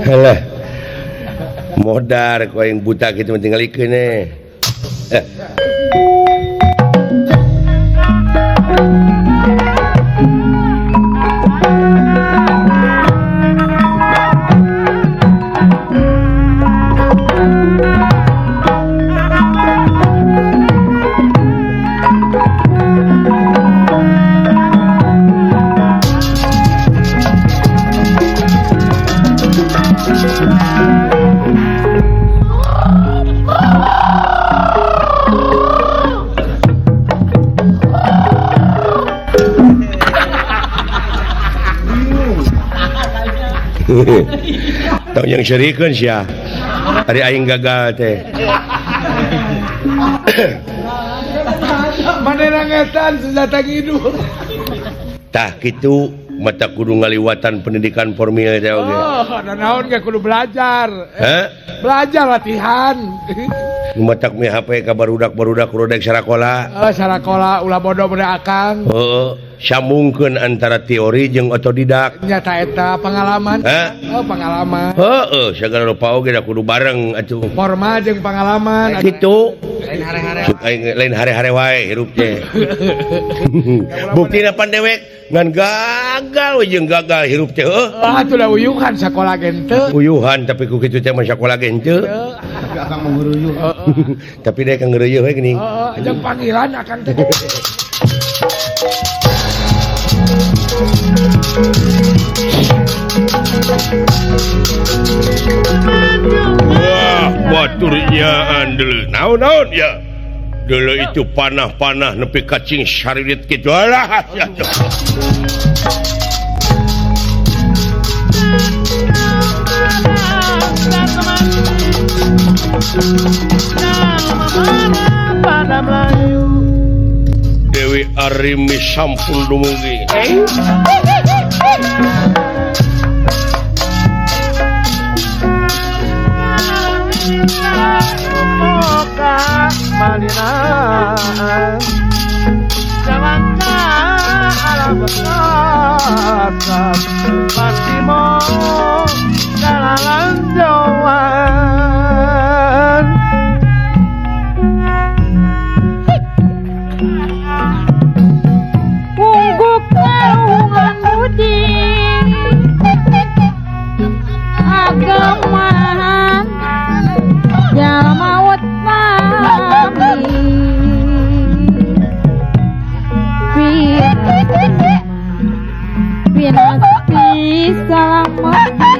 Halah modar ku aing buta kitu tinggal ikeun Tahu yang serikeun sia. Ari aing gagal teh. Manehna ngetan senjata ngidul. Tah kitu mata kudu ngaliwatan pendidikan formil teh oge. Oh, ada naon ge kudu belajar. Hah? Belajar latihan. Nu matak mi HP ka barudak-barudak kudu dek sarakola. Sarakola ulah bodoh bener akang. Heeh, sambungkeun antara teori jeung otodidak. Nyata eta pengalaman. Hah? Oh, pengalaman. Heeh, sagala rupa oge da kudu bareng atuh. Formal jeung pengalaman. Kitu. Lain hare-hare. Lain hare-hare wae hirup teh. Buktina pan dewek ngan gagal we jeung gagal hirup teh heuh. Atuh da uyuhan sakola gen teu. Uyuhan tapi ku kitu teh mah sakola ge henteu. Akang menguruyu. Tapi dek ngeureuyeuh we geuning. Jeung panggilan akan teh. Wah, batur ya andel. Naon ya. Dulu itu panah-panah nepi kacing saririt kitu. Alah. Ya. Dewi Arimi sampun dumugi. Ungguk naungan budi agamahan jalma utmami pinasti salamati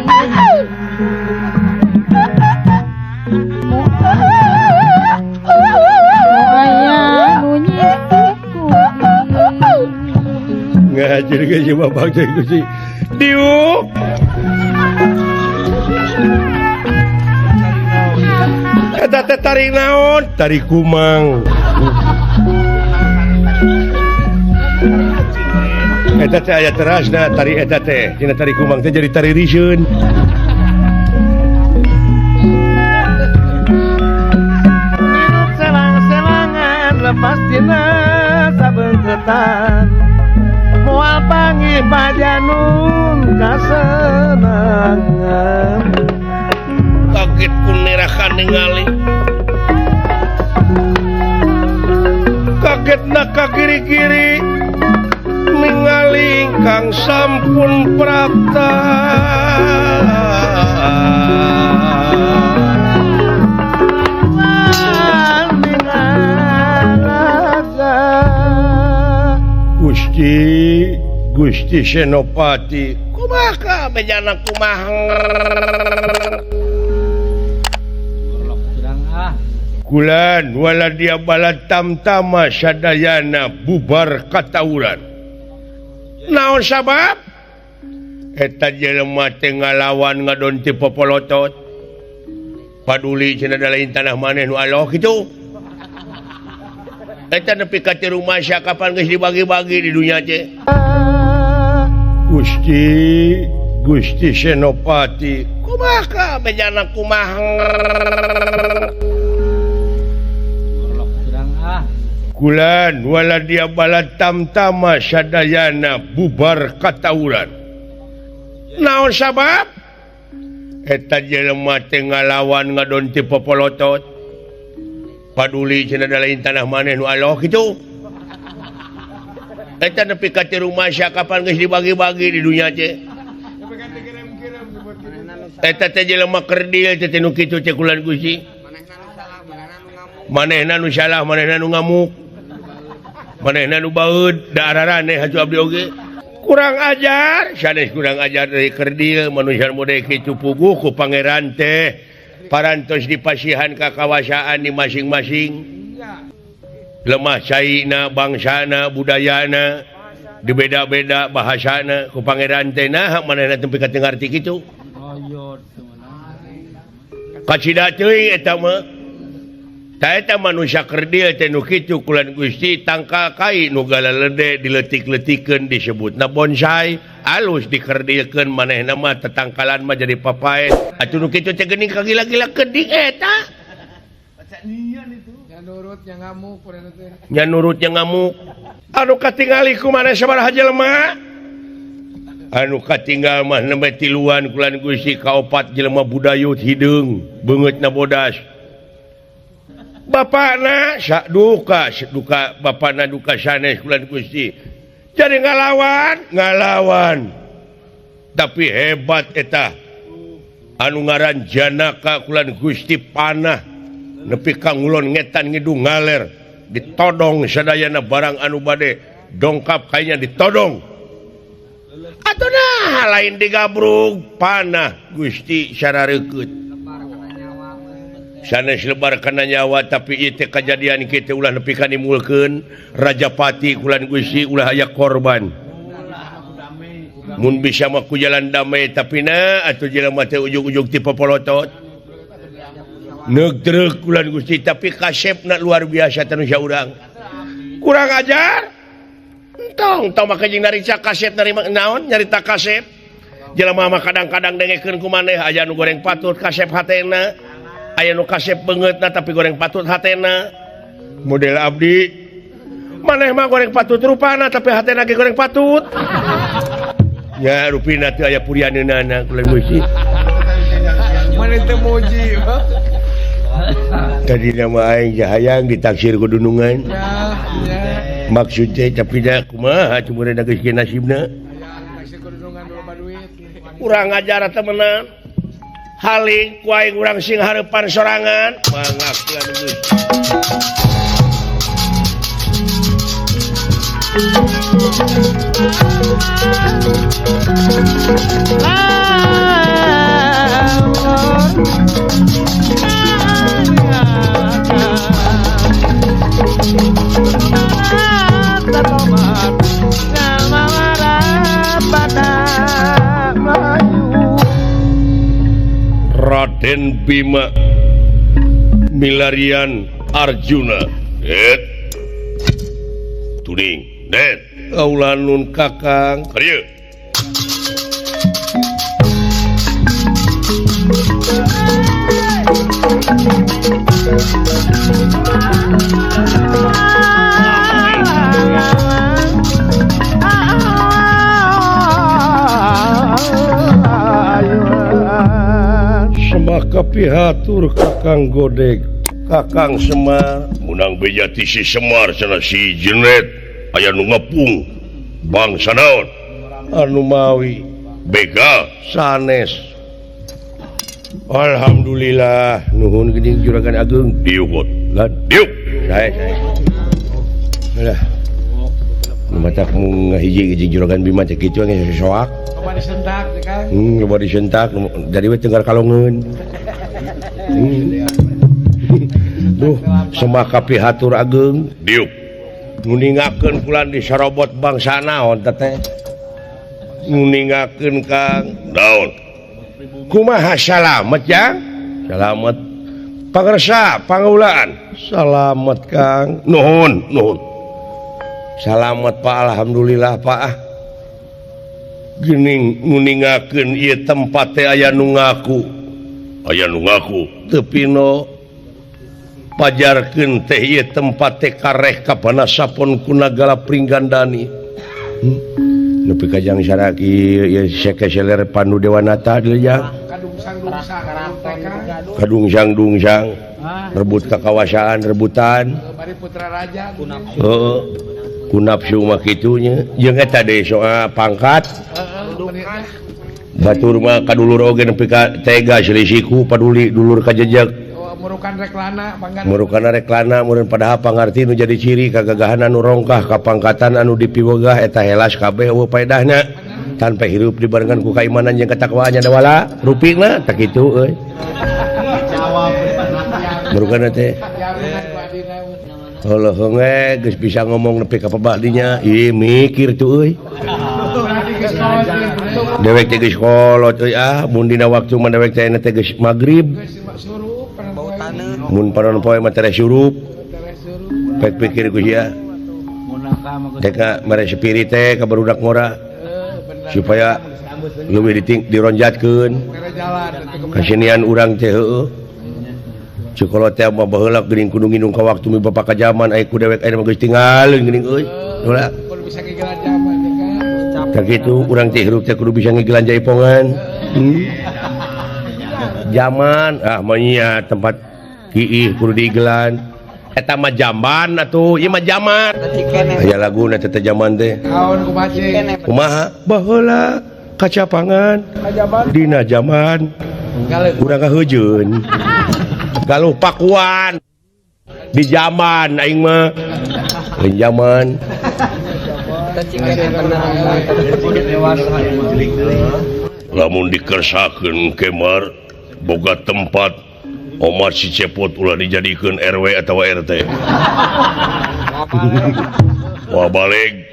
Moaya nunyi Ngajar ke si bapak teh ku si Diuk. Eta teh tarik naon? Tarik kumang. Eta teh aya terasna tarik eta teh. Tina tarik kumang teh jadi tari riseun. Selang-selangan lepas dina sabengketan moal panggih bajanun kasenangan. Kaget ku nirakan ningali. Kagetna ka kiri-kiri ningali kang sampun prapta. Gusti Senopati kumaha bejana kumaha kulan wala dia balad tamtama sadayana bubar katawuran naon sabab eta jelema teh ngalawan ngadon ti popolotot paduli cenah da lain tanah maneh nu aloh kitu eta nepi ka ti rumah sia kapan geus dibagi-bagi di dunya teh Gusti Senopati kumaha bejana kumaha kulan wala dia balad tamtama sadayana bubar katawuran naon sabab eta jelema teh ngalawan ngadon ti popolotot paduli cenah da lain tanah maneh nu aloh kitu eta nepi ka ti rumah sia kapan geus dibagi-bagi di dunya teh eta teh jelema kerdil teh nu kitu teh kulan Gusti manehna nu salah manehna nu ngamuk manehna nu baeud da araraneh haju abdi oge kurang ajar sanes kurang ajar dari kerdil manusia mode kitu puguh ku pangeran teh parantos dipasihan ka kawasaan di masing-masing lemah caina bangsana budayana dibeda-beda bahasana ku pangeran teh nah manehna tempi ka teu ngarti kitu kacida teuing eta mah taeta manusia kerdil teh nu kitu kulan Gusti tangka kai nu galalede diletik-letikeun disebutna bonsai alus dikerdilkeun manehna mah tetangkalan mah jadi papae atuh nu kitu teh geuning kagila-gila keding eta nurutnya ngamuk teh nya nurutnya ngamuk anu katingali ku maneh sabaraha jelema anu katinggal mah nembe tiluan kulan Gusti kaopat jelema budayut hideung beungeutna bodas bapakna sak duka bapakna duka sanes kulan Gusti jadi ngalawan tapi hebat eta anu ngaran Janaka kulan Gusti panah nepi ka ngulon ngetan ngidung ngaler ditodong sadayana barang anu bade dongkap kayaknya ditodong atuh nah lain digabrug panah Gusti sararekeut sanes lebar kana nyawa tapi ieu teh kajadian kitu ulah nepi ka nimulkeun Rajapati kulan Gusti ulah aya korban mun bisa mah ku jalan damai tapi na atuh jelema teh ujug-ujug ti popolotot negdreg kulan Gusti tapi kasepna luar biasa tanu saurang kurang ajar entong maka jeung narita kasep narima naon nyarita kasep jelema mah kadang-kadang dengekeun ku maneh aya nu goreng patut kasep hatena aya nu kasep beungeutna tapi goreng patut hatena model abdi maneh mah goreng patut rupana tapi hatena ge goreng patut nya rupina teu aya purianeunana kulan Gusti maneh teu muji tadi nama aing hayang ditaksir ku dunungan maksudnya tapi dah kumaha cuma ada geus nasibna kurang ajar temenan haling ku aing urang sing hareupan sorangan mangapkeun Gusti Raden Bima milarian Arjuna tuding det kaulanun kakang karya Semaka pihatur kakang godeg kakang Semar munang bejati si Semar sana si Jenet aya nu ngepung bangsa naon anu mawi bega sanes alhamdulillah nuhun geuning juragan agung diukot lan diuk sae lah matak mung ngahiji juragan Bima teh kitu geus soak loba disentak kan loba disentak jadi we tenggar kalongeun duh semaka pihatur agung diuk nuningakeun kulan di sarobot bangsa naon teh nuningakeun Kang naon kumaha salamet ya salamet pangresa pangulaan salamet Kang nuhun salamet Pak alhamdulillah Pak geuning nuningakeun ieu tempat teh aya nu ngaku teu pino pajarkeun teh ieu tempat teh kareh kabana sapon kunagala pringgandani nepi ka jang saraki ieu sekeseler Pandu Dewanata dileujang kadungsang rebut kekawasaan rebutan bari putra raja heeh ku nafsu mah kitu nya jeung eta deui soal pangkat batur mah kadulur oge nepi ka tega silisiku paduli dulur ka jejeg murukan reklana meureun padahal pangarti nu jadi ciri kagagahan anu rongkah kapangkatan anu dipiwegah eta helas kabeh eueuh paedahna tanpa hirup dibarengan ku kaimanan jeung katakwaan nya wala rupingna tak kitu euy murukan teh Allah henge geus bisa ngomong nepi ka pabadinya ieu mikir tuh euy dewek teh geus kolot euy mun dina waktu mah dewek teh geus magrib mun panon poe materi surup pek pikir ku sia teka mere spirit teh ka barudak ngora supaya leuwih dironjatkeun kasinian urang teh heueuh cikolo teh mah baheula geuning kudu nginung ka waktu mi bapak ka zaman aya ku dewek aya mah geus tinggalin geuning euy ulah bisa ngigelan zaman ya kan tak gitu urang teh hirup teh kudu bisa ngigelan jaipongan zaman mah nya tempat kiih kudu diigelan eta mah jamban atuh ieu mah jaman aya laguna teh zaman teh kaon kumace kumaha baheula kacapangan dina zaman urang kaheujeun galuh pakuan di zaman aing mah di zaman lamun dikersakeun kemar boga tempat Omar si cepot ulah dijadikeun RW atau RT wah balik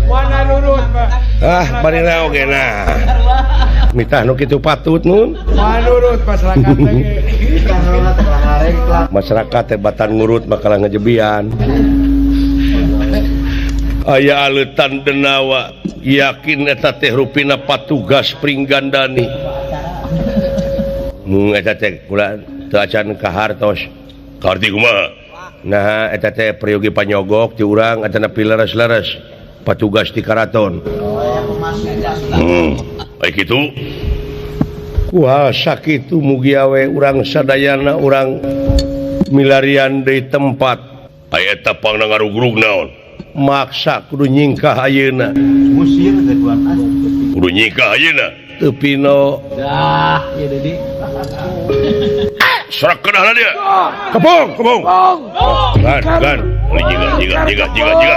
mana nurut Pak barina oge nah mitah nu kitu patut nun mana nurut masyarakat masyarakat teh batan ngurut bakalan ngajebian aya aleutan denawa yakin eta teh rupina patugas pringgandani mun eta teh kula teu acan kahartos karti kumaha nah eta teh prayogi panyogok ti urang atana pileres-leres patugas di karaton aya kitu kuasa kitu mugi awe urang sadayana urang milarian deui tempat aya eta pangna ngarugrug naon maksa kudu nyingkah ayeuna kudu nyingkah ayeuna teu pino ieu Dedi serak kenahna dia kepong gan jiga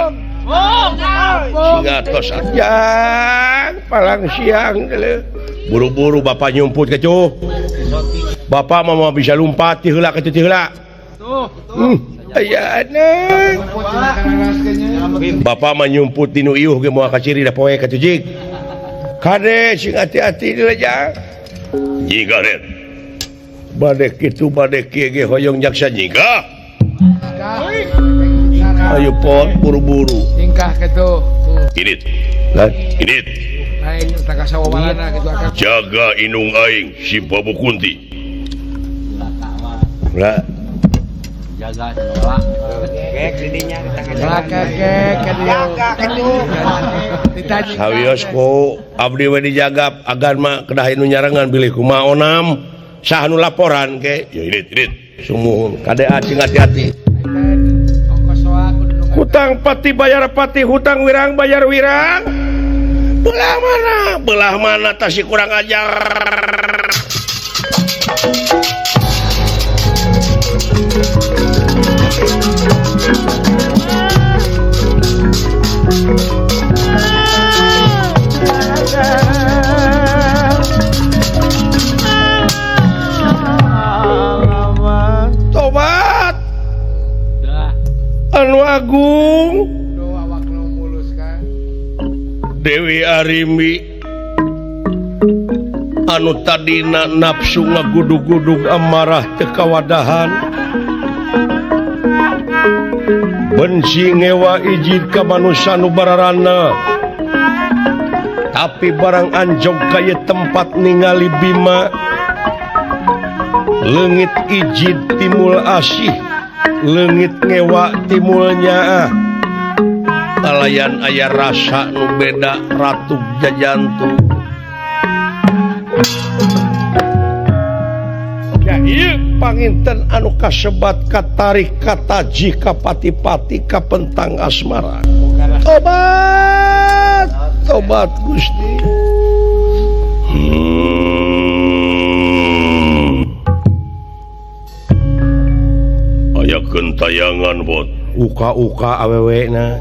singa tos ajang palang siang buru-buru bapak nyumput kecuh bapak mah bisa lompat ti heula kitu ti heula aya aneh bapak mah nyumput dinu ieuh ge moal kaciri da poe ka tujig kade sing hati-hati deui aja jiga den bade kitu bade kieu ge hoyong jaksa jiga ayo pot buru-buru tingkah kitu init aing teu kasawamalana kitu akan jaga inung aing si Babu Kunti lah jaga sekolah Kek didinya kita laka kek ka dieu ditanya sawios ku abdi we dijaga agan mah kedah nu nyarangan bilih kumaha onam saha nu laporan ke ya init sumuhun kade acing hati-hati ongkos soa kudu hutang pati bayar pati hutang wirang bayar wirang belah mana tasih kurang ajar tobat anu agung doa awak nu mulus kan Dewi Arimi anu tadina nafsu ngagudug-gudug amarah teu kawadahan benci ngewa ijid ka manusia nu bararana tapi barang anjog kaya tempat ningali Bima leungit ijid timul asih leungit ngewa timulnya kalayan aya rasa nu beda ratug jajantu ya ieu panginten anu kasebat katarik kataji kapati-pati kapentang asmara tobat Gusti aya gentayangan bot uka-uka awewe na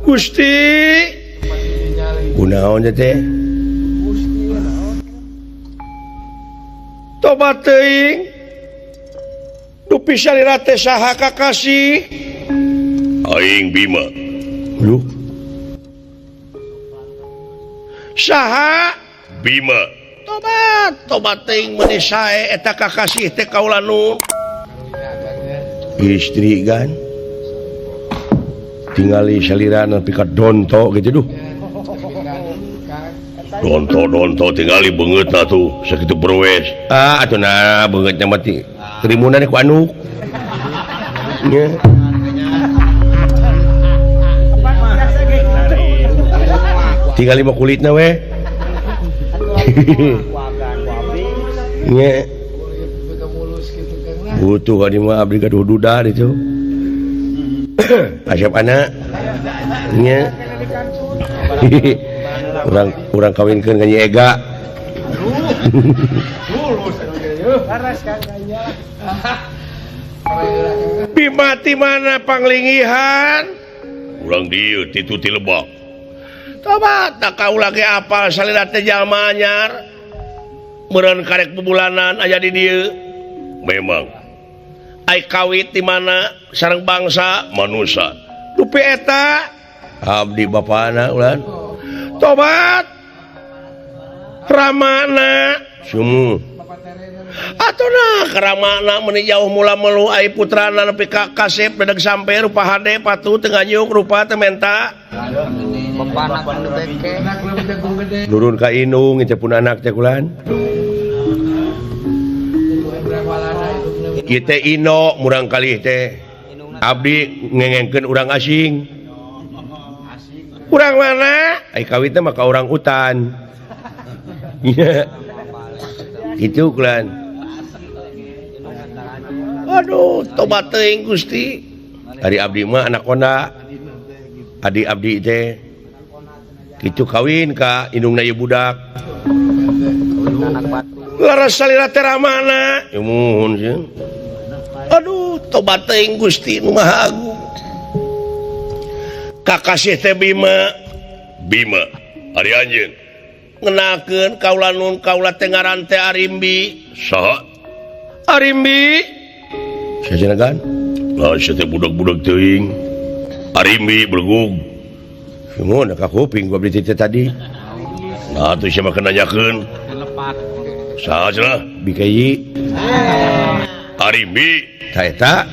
Gusti kunaon teh tobat teuing nu pisalira teh saha kakasih aing Bima lu saha Bima tobat tobat teuing meuni sae eta kakasih teh kaula nu istri kan tingali salirana nepi ka donto gitu duh donto tingali beungeutna tuh sakitu berwes atuh nah beungeutna mati terimunan ku anu nya tingali mah kulitna we nya butuh kali mah abdi ka duda itu asap anak nya urang kawinkeun ka Nyi Ega Bima ti mana panglingihan urang dieu ti Tuti Lebak coba tak kaula ge apal salira teh jalma anyar meureun karek bubulanan aya di dieu memang ai kawit di mana sareng bangsa manusia dupi eta abdi bapana ulan tobat ramana sumu atuna karamana meuni jauh mula melu ai putrana nepi ka kasep dadag sampe rupa hade patu teu nganyuk rupa teu menta Bapana kan beke. nurun ka indung teh pun anak teh kulan ieu teh ino murang kalih teh abdi ngengengkeun urang asing urang mana ai kawit teh mah ka urang utan nya kitu kulan aduh tobat teuing Gusti ari abdi mah anak konda adi abdi teh kitu kawin ka indungna ieu budak laras salira teh ramana ya muhun sih aduh tobat teuing Gusti nu Maha Agung kakasih teh Bima ari anjeun ngenakeun kaula nun kaula teh ngaran teh Arimbi saha Arimbi sajenagan lah sia teh budak-budak teuing Arimbi belegug mun ka kuping gua beli tadi nah atuh sia mah nanyakeun saha cenah bikayi Arimbi taeta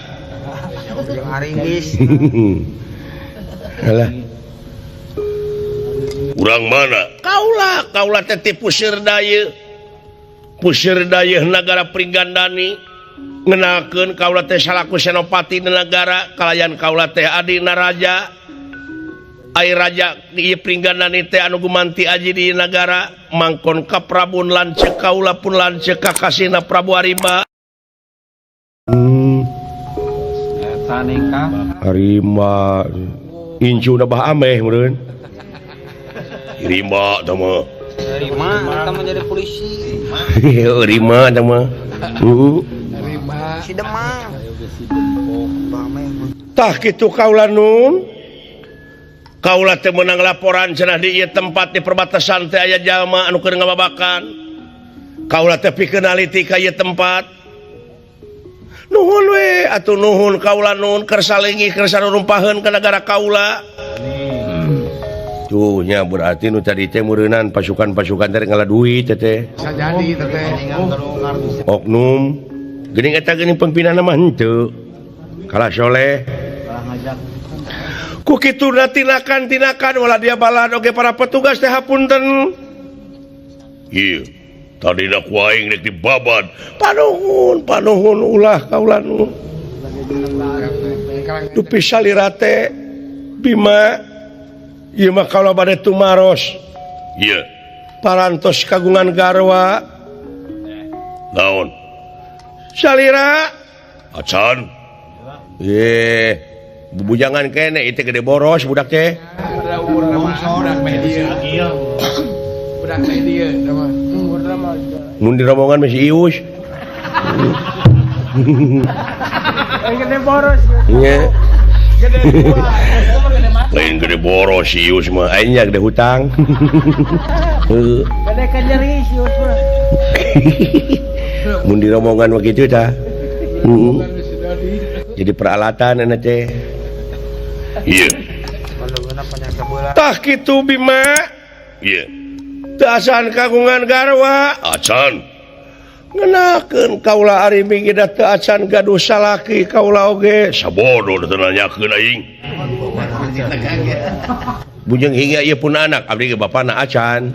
Yang Aringgis. alah urang mana kaula teh ti Puseur Dayeuh nagara Pringgandani ngenakeun kaula teh salaku senopati di nagara kalayan kaula teh adina raja ai raja di Pringgandani teh anu gumanti aji di nagara mangkon ka Prabu lanceuk kaula pun lanceuk ka kasihna Prabu Arimba Sanika Arimba incuna bah ameh meureun Rimba tah mah Rima kita menjadi polisi. Rima tah mah Si Demang. tah kitu kaula nun kaula teh meunang laporan cenah di ieu tempat di perbatasan teh aya jalma anu keur ngababakan kaula teh pikeun aliti ka ieu tempat nuhun we atuh nuhun kaula nun keur salingi keur sarumpaheun ka negara kaula tuh nya berarti nu tadi teh meureunan pasukan-pasukan teh ngala duit teh Sajadi teh. oknum geuning eta geuning pengpinana mah henteu kalah soleh ku kitu tinakan wala dia balad oge para petugas teh hapunten ieu tadina ku aing rek dibabad panuhun ulah kaula nu dupi salira teh Bima ieu mah kaula bade tumaros ieu parantos kagungan garwa naon salira acan ye bubujangan kene itu gede boros budak teh Budak media. Budak media sama. mun di rombongan masih ius Gede boros. nya Gede tua. lain gede boros si ius mah aing nya gede hutang Gede kanjeri sius mah. mun di rombongan mah kitu tah jadi peralatan enak teh iya Kalau guna penyangka bola. tah kitu Bima iya Acan kagungan garwa acan ngenakeun kaula ari minggi da teu acan gaduh salaki kaula oge sabodo nanyakeun aing bujeng hingga ieu pun anak abdi ge bapana acan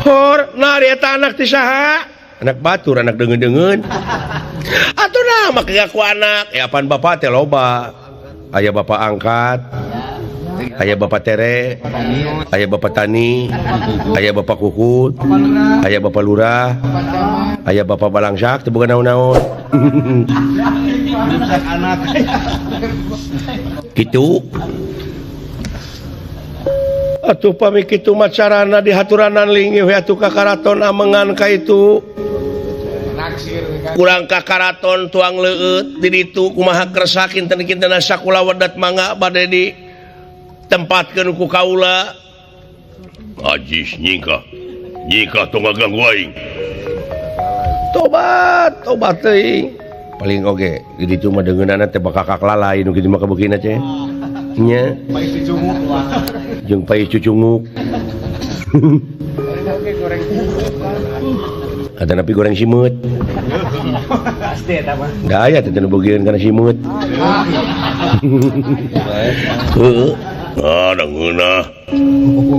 hor nah eta anak ti saha anak batur anak deungeun-deungeun atuh nah make ngaku anak apaan bapak teh loba aya bapak angkat aya bapak tere aya bapak tani aya bapak kukut aya bapak lurah aya bapak balangsak teu boga naon-naon kitu atuh pami kitu mah carana dihaturanan linggih we atuh ka karaton amengan ka itu kurang ka karaton tuang leueut di ditu kumaha kersa kinten-kinten sakula wedat mangga bade di tempatkeun ku kaula ajis nyingkah tong ngaganggu aing tobat teuing paling oge di ditu mah deungeunana teh bakakak lalai nu kitu mah kabukina teh nya jeung pai cucunguk ada napi goreng simut pasti eta mah da aya teh nu bogieun kana simut heuh ada ngeunah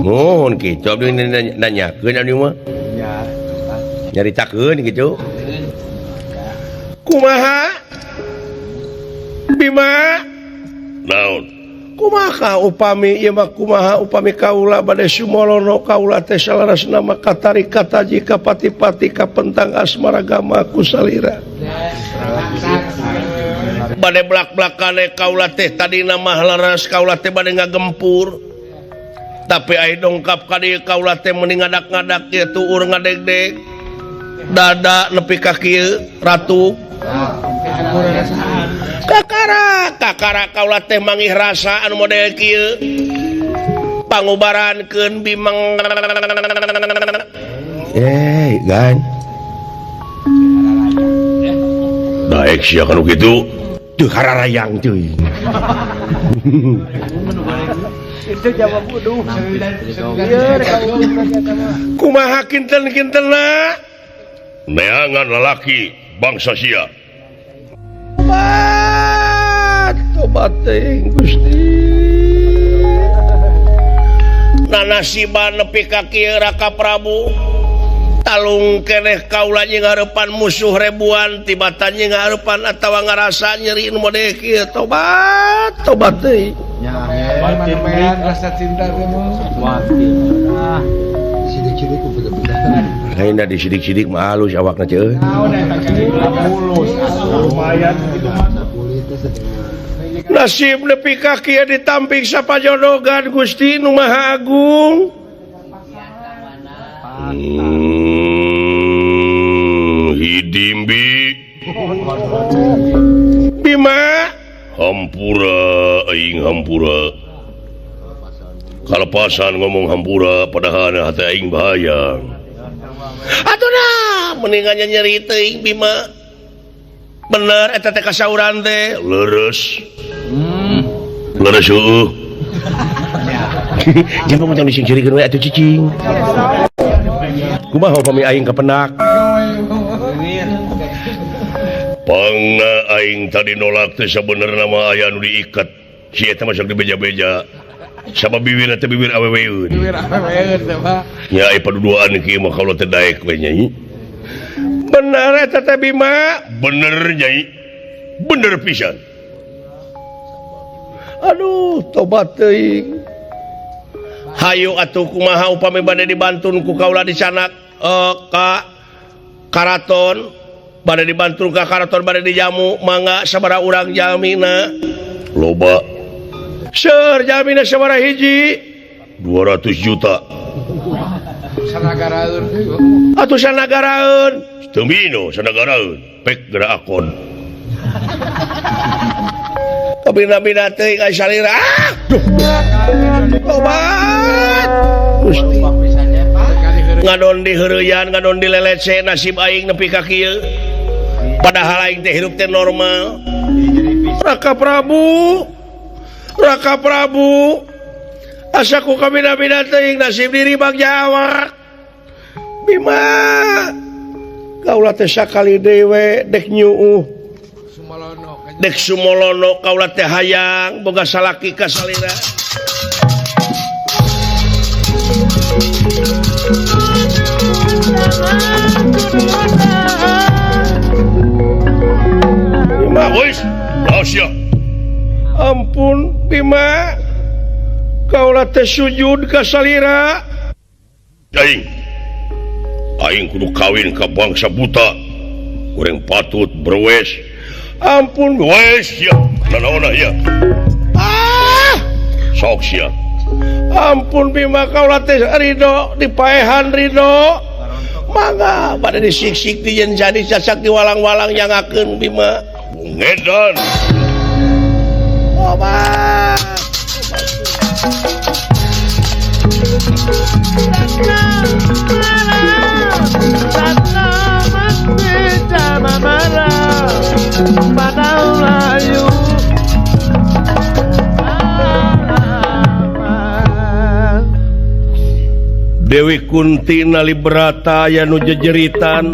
mohon kitu abdi nanyakeun abdi mah nyaritakeun kitu kumaha Bima naon kumaha upami ieu mah kumaha upami kaula bade sumolono kaula teh salarasna mah katari kataji ka pati-pati ka pentang asmaragama ku salira bade blak-blakane kaula teh tadina mah leres kaula teh bade ngagempur tapi aya dongkap ka dieu kaula teh meuni ngadak-ngadak ieu tuur ngadegdeg dada nepi ka kieu ratu kakara kaula teh mangih rasa anu model kieu pangubarankeun bimang gan daek sia kanu kitu teu hararayang teuing itu jawab kudu kumaha kinten-kintenna neangan lalaki bangsa sia tobat teuing Gusti nanasiban nepi ka kieu Raka Prabu talung keneh kaula nying hareupan musuh ribuan tibatan nying hareupan atawa ngarasa nyeri nu model kieu tobat teuing rasa cinta teh mah sidik-sidik bener-bener lainna di sidik-sidik mah halus awakna teh lumayan gitu mah nasib nepi ka kieu ditampik sapajodogan Gusti Nu Maha Agung hidimbi Bima hampura aing hampura kalepasan ngomong hampura padahal hati aing bahaya atuh nah mendingan nyeri teuing Bima bener eta teh kasauran teh leres heueuh jangan macam disingcirikeun we atuh cicing kumaha upami aing kapenak pangna aing tadi nolak teh sabenerna mah aya nu diikat si eta mah sok dibeja-beja sama bibirna teh bibir aweweun teh mah nya aya paduduan kieu mah kalau teh daek we nyai bener eta teh Bima bener nyai bener pisan aduh tobat teuing hayu atuh kumaha upami bade dibantun ku kaula di sanak ka karaton bade dibantun ka karaton bade dijamu mangga sabaraha urang jamina loba seur jamina sabaraha hiji 200 juta sanagaraeun atuh sanagaraeun teu mino sanagaraeun pek geura akon kabina-bina teuing ai salira tobat Gusti ngadon di heureuyan ngadon di lelece nasib aing nepi ka kieu padahal aing teh hirup teh normal Raka Prabu asaku kabina-bina teuing nasib diri Bang Jawa Bima kaulah teh sakali dewe dek nyuuh dek sumolono kaulah teh hayang boga salaki ka salira Bima wis laosya ampun Bima kaulah teh sujud ka salira aing kudu kawin ka bangsa buta kurang patut berwes ampun wes ya nanaona ya sok sia ampun Bima kaulah teh ridho dipaehan ridho mangga pada disiksik di yen jadi casak di walang-walang yang akeun Bima ngedan obat Dewi Kunti nalibrata aya nu jejeritan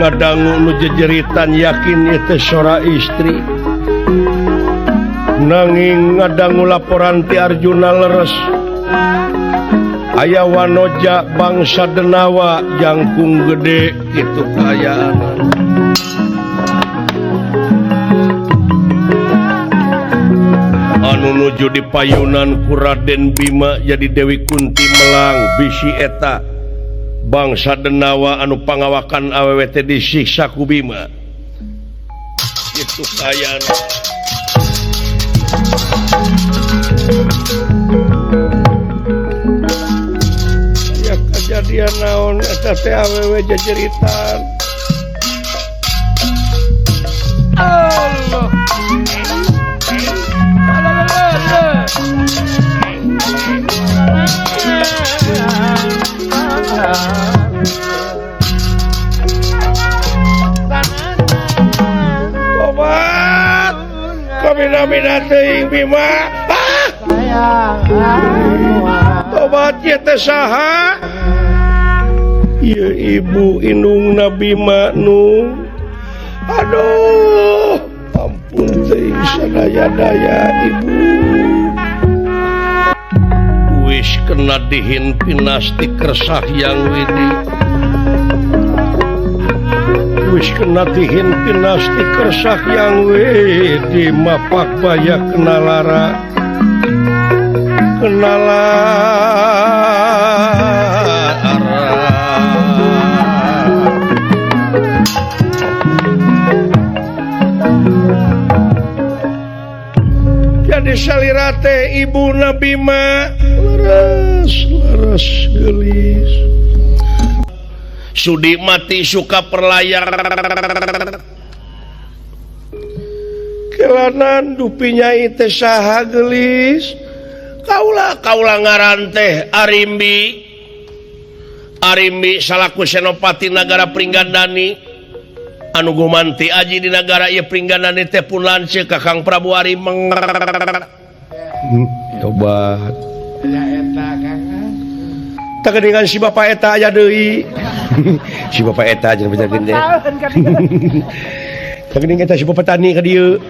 ngadangu nu jejeritan yakin ieu teh sora istri nanging ngadangu laporan ti Arjuna leres aya wanoja bangsa Denawa jangkung gede kitu kaayaan anu nuju di payunan ku Raden Bima jadi Dewi Kunti melang bisi eta bangsa Denawa anu pangawakan awewe teh disiksa ku Bima kitu kaayaan ya kejadian naon eta teh awewe jejeritan Allah obat kamina-mina teuing Bima obat ieu teh saha ieu ibu indungna Bima nu aduh ampun teuing sadaya-daya ibu wis kena dihin pinasti kersah yang widi wis kena dihin pinasti kersah yang widi mapak bayak kenalara jadi salira teh ibu Bima leres gelis sudi mati suka perlayar kelanan dupinya teh saha gelis kaula ngaran teh Arimbi salaku senopati nagara Pringgandani anu gumanti aji di negara ieu Pringgandani teh pun lanceuk ka Kang Prabu Arimeng tobat ya eta Kang tak dengan si bapak eta aya deui si bapak eta jeung bejakeun teh tak dengan eta si bapak tani ka dieu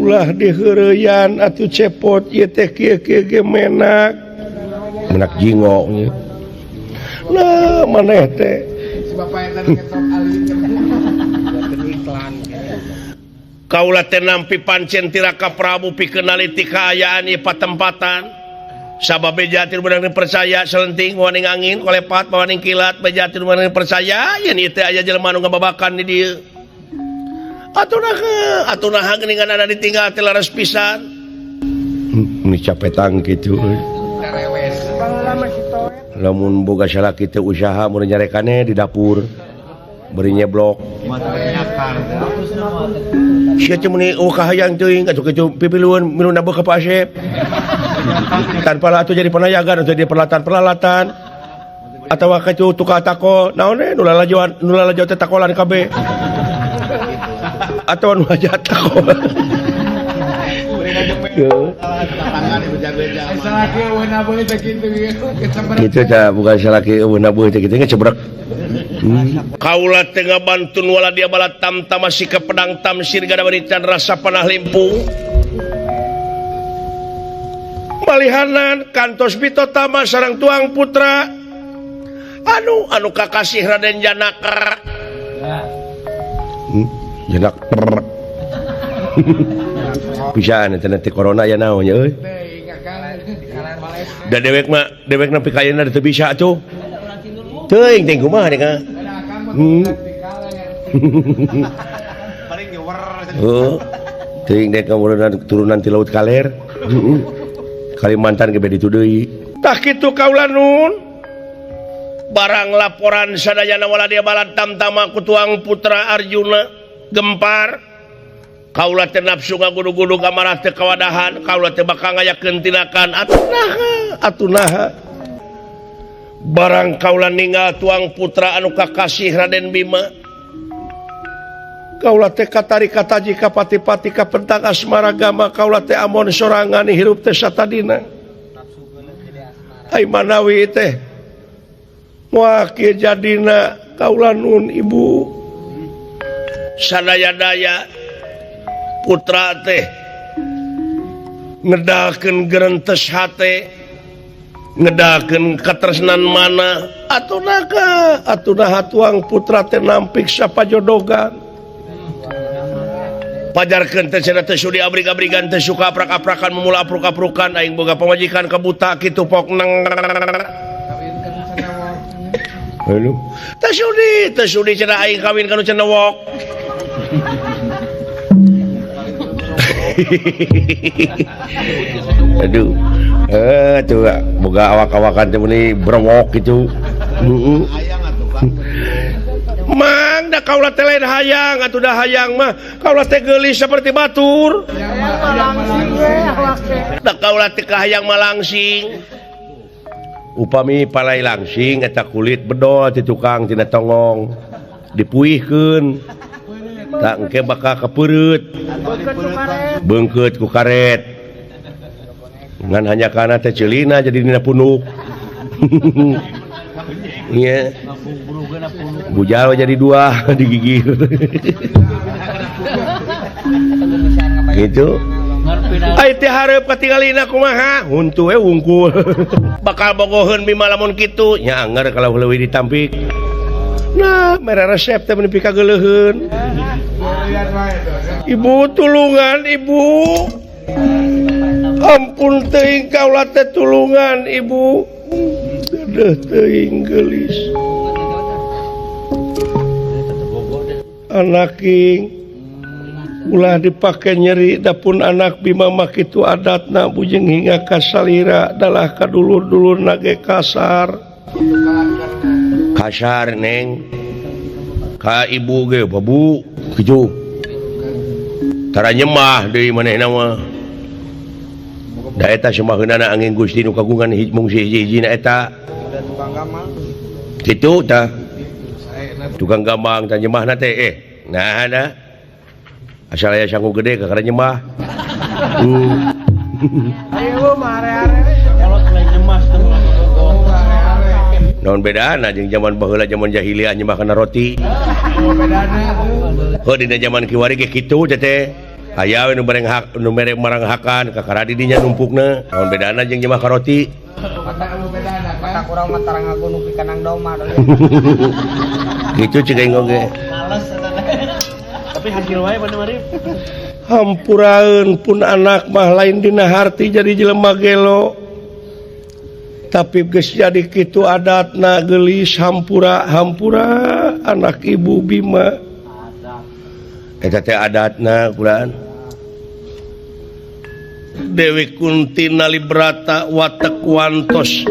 ulah diheureyan atuh cepot ieu teh kieu-kieu ge menak jingo nya nah maneh teh si bapak eta ngetok alin iklan kaula teh nampi pancen ti Raka Prabu pikeun naliti kaayaan ieu patempatan sabab bejatir beunang percaya selenting waning angin kolepat waning kilat bejatir beunang percaya yen ieu teh aya jelema nu ngababakan di dieu atunaha geuningan ada ditinggal teh laras pisan ini capetang kitu rewes lamun boga salaki teh usaha mun nyarekane di dapur beri nyeblok sia teh meni kahayang teuing atuh pipilueun minuna beuh ka Pak Asep tanpa atuh jadi panayagan atau jadi peralatan atau kitu tukang tako naon nu lalajo teh takolan kabeh atau nu hajat tako Salaki euna beul teh kitu Gitu dah bukan salaki euna beul teh kitu ngecebrek. Kaula teh ngabantun wala dia bala tam-tam masih ke pedang tamsir gada beritan rasa panah limpung. Malihanan kantos bito tama sareng tuang putra anu kakasih Raden Janaka Janak pisaan eta nanti corona ya naon nya euy da dewek nepi ka ayeuna teu bisa tuh teuing teh kumaha deh oh teuing deh turunan ti laut kaler Kalimantan ge bedi deui tah kitu kaula nun barang laporan sadayana wala dia balat tamtama ku tuang putra Arjuna gempar kaula teh nafsu ngagudu-gudu kamarah teh kawadahan kaula teh bakal ngayakeun tinakan atunaha barang kaula ninggal tuang putra anu kakasih Raden Bima kaula teh katari kataji ka pati-pati ka pentang asmaragama kaula teh amon sorangan hirup teh satadina ai manawi teh moal kieu jadina kaula nun ibu sadaya-daya putra teh ngedalkeun gerentes hate ngedalkeun katresnan mana atunaha tuang putra teh nampik sapajodogan pajarkeun teh cenah teh sudi abrig-abrigan teh suka aprak-aprakan memula apruk-aprukan aing boga pamajikan kabuta kitu pok nang Halo. Teh sudi cenah aing kawin kanu cenah wok. Aduh. Tuh boga awak-awakan teh meni brewok kitu. Mang da kaula teh lain hayang atuh da hayang mah kaula teh geulis saperti batur. Da kaula teh kahayang malangsing. Upami palai langsing eta kulit bedol ti tukang tina tongong dipuihkeun tak engke bakal kepeureut beungkeut ku karet ngan hanya kana teh ceulina jadi dina punuk iya bujal jadi dua digigir gitu ai teh hareup katingalina kumaha huntu wungkul bakal bogoheun Bima lamun kitu nya anger kalau leuwih ditampik nah mere resep teh nepi ka geuleuheun ibu tulungan ibu ampun teuing kaula teh tulungan ibu gadeuh teuing geulis anaking ulah dipake nyeri dapun anak Bima mah kitu adatna bujeng hingga kasalira dalah kadulur-dulur nage kasar neng ka ibu ge babu kitu tara nyemah deui manehna mah da eta semaheunana angin Gusti nu kagungan mung hiji-hijina eta kitu tah tukang gambang tah nyemahna teh nah ada asal aya sanggup gede kakara nyemah ayo mah are-are kalau selain nyemah naon bedana jeung zaman baheula zaman jahiliyah nyemah kana roti heuh dina zaman kiwari ge kitu teh aya we nu mere maranghakan kakara di dinya numpukna naon bedana jeung nyemah ka roti mata kurang mah tarang aku nu pikanang doma kitu cing oge tapi hasil wae pada marif hampuraeun pun anak mah lain dina harti jadi jelema gelo tapi geus jadi kitu adatna geulis hampura anak ibu Bima eta teh adatna kulaan Dewi Kunti Nalibrata watek wantos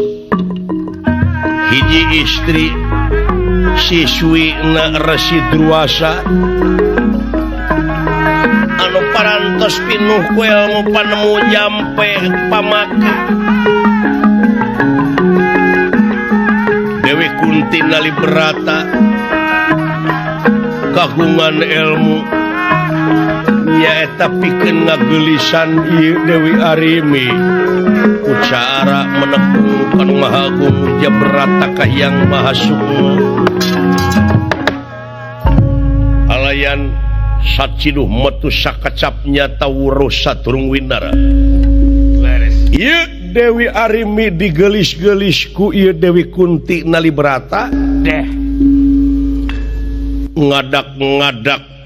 hiji istri siswi na Resi Druasa anu parantos pinuh ku ilmu panemu jampe pamake Dewi Kunti Nalibrata kagungan ilmu nyaeta pikeun ngagelisan ieu Dewi Arimi ucara menekungkan Maha Agung Jabrata Kahyang Maha Sukma alayan saciduh metu sakacapnya tawuruh saturung winara ieu Dewi Arimi digelis-gelis ku ieu Dewi Kunti Nalibrata deh ngadak-ngadak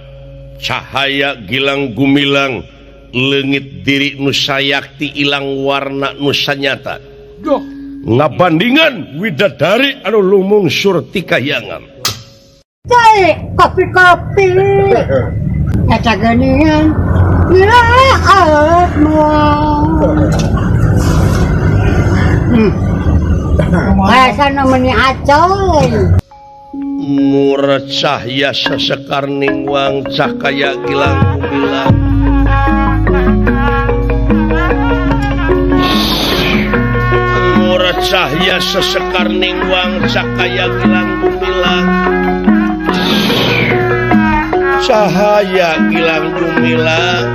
cahaya gilang gumilang leungit diri nu sayakti ilang warna nu sanyata duh ngabandingan widadari anu lumungsur ti kahyangan Cai, kopi-kopi. Eta geuningan. Ya Allah. Kayak namanya acoy. murah cahya sesekar ningwang cahaya gilang gumilang murah cahya sesekar ningwang cahaya gilang gumilang cahaya gilang gumilang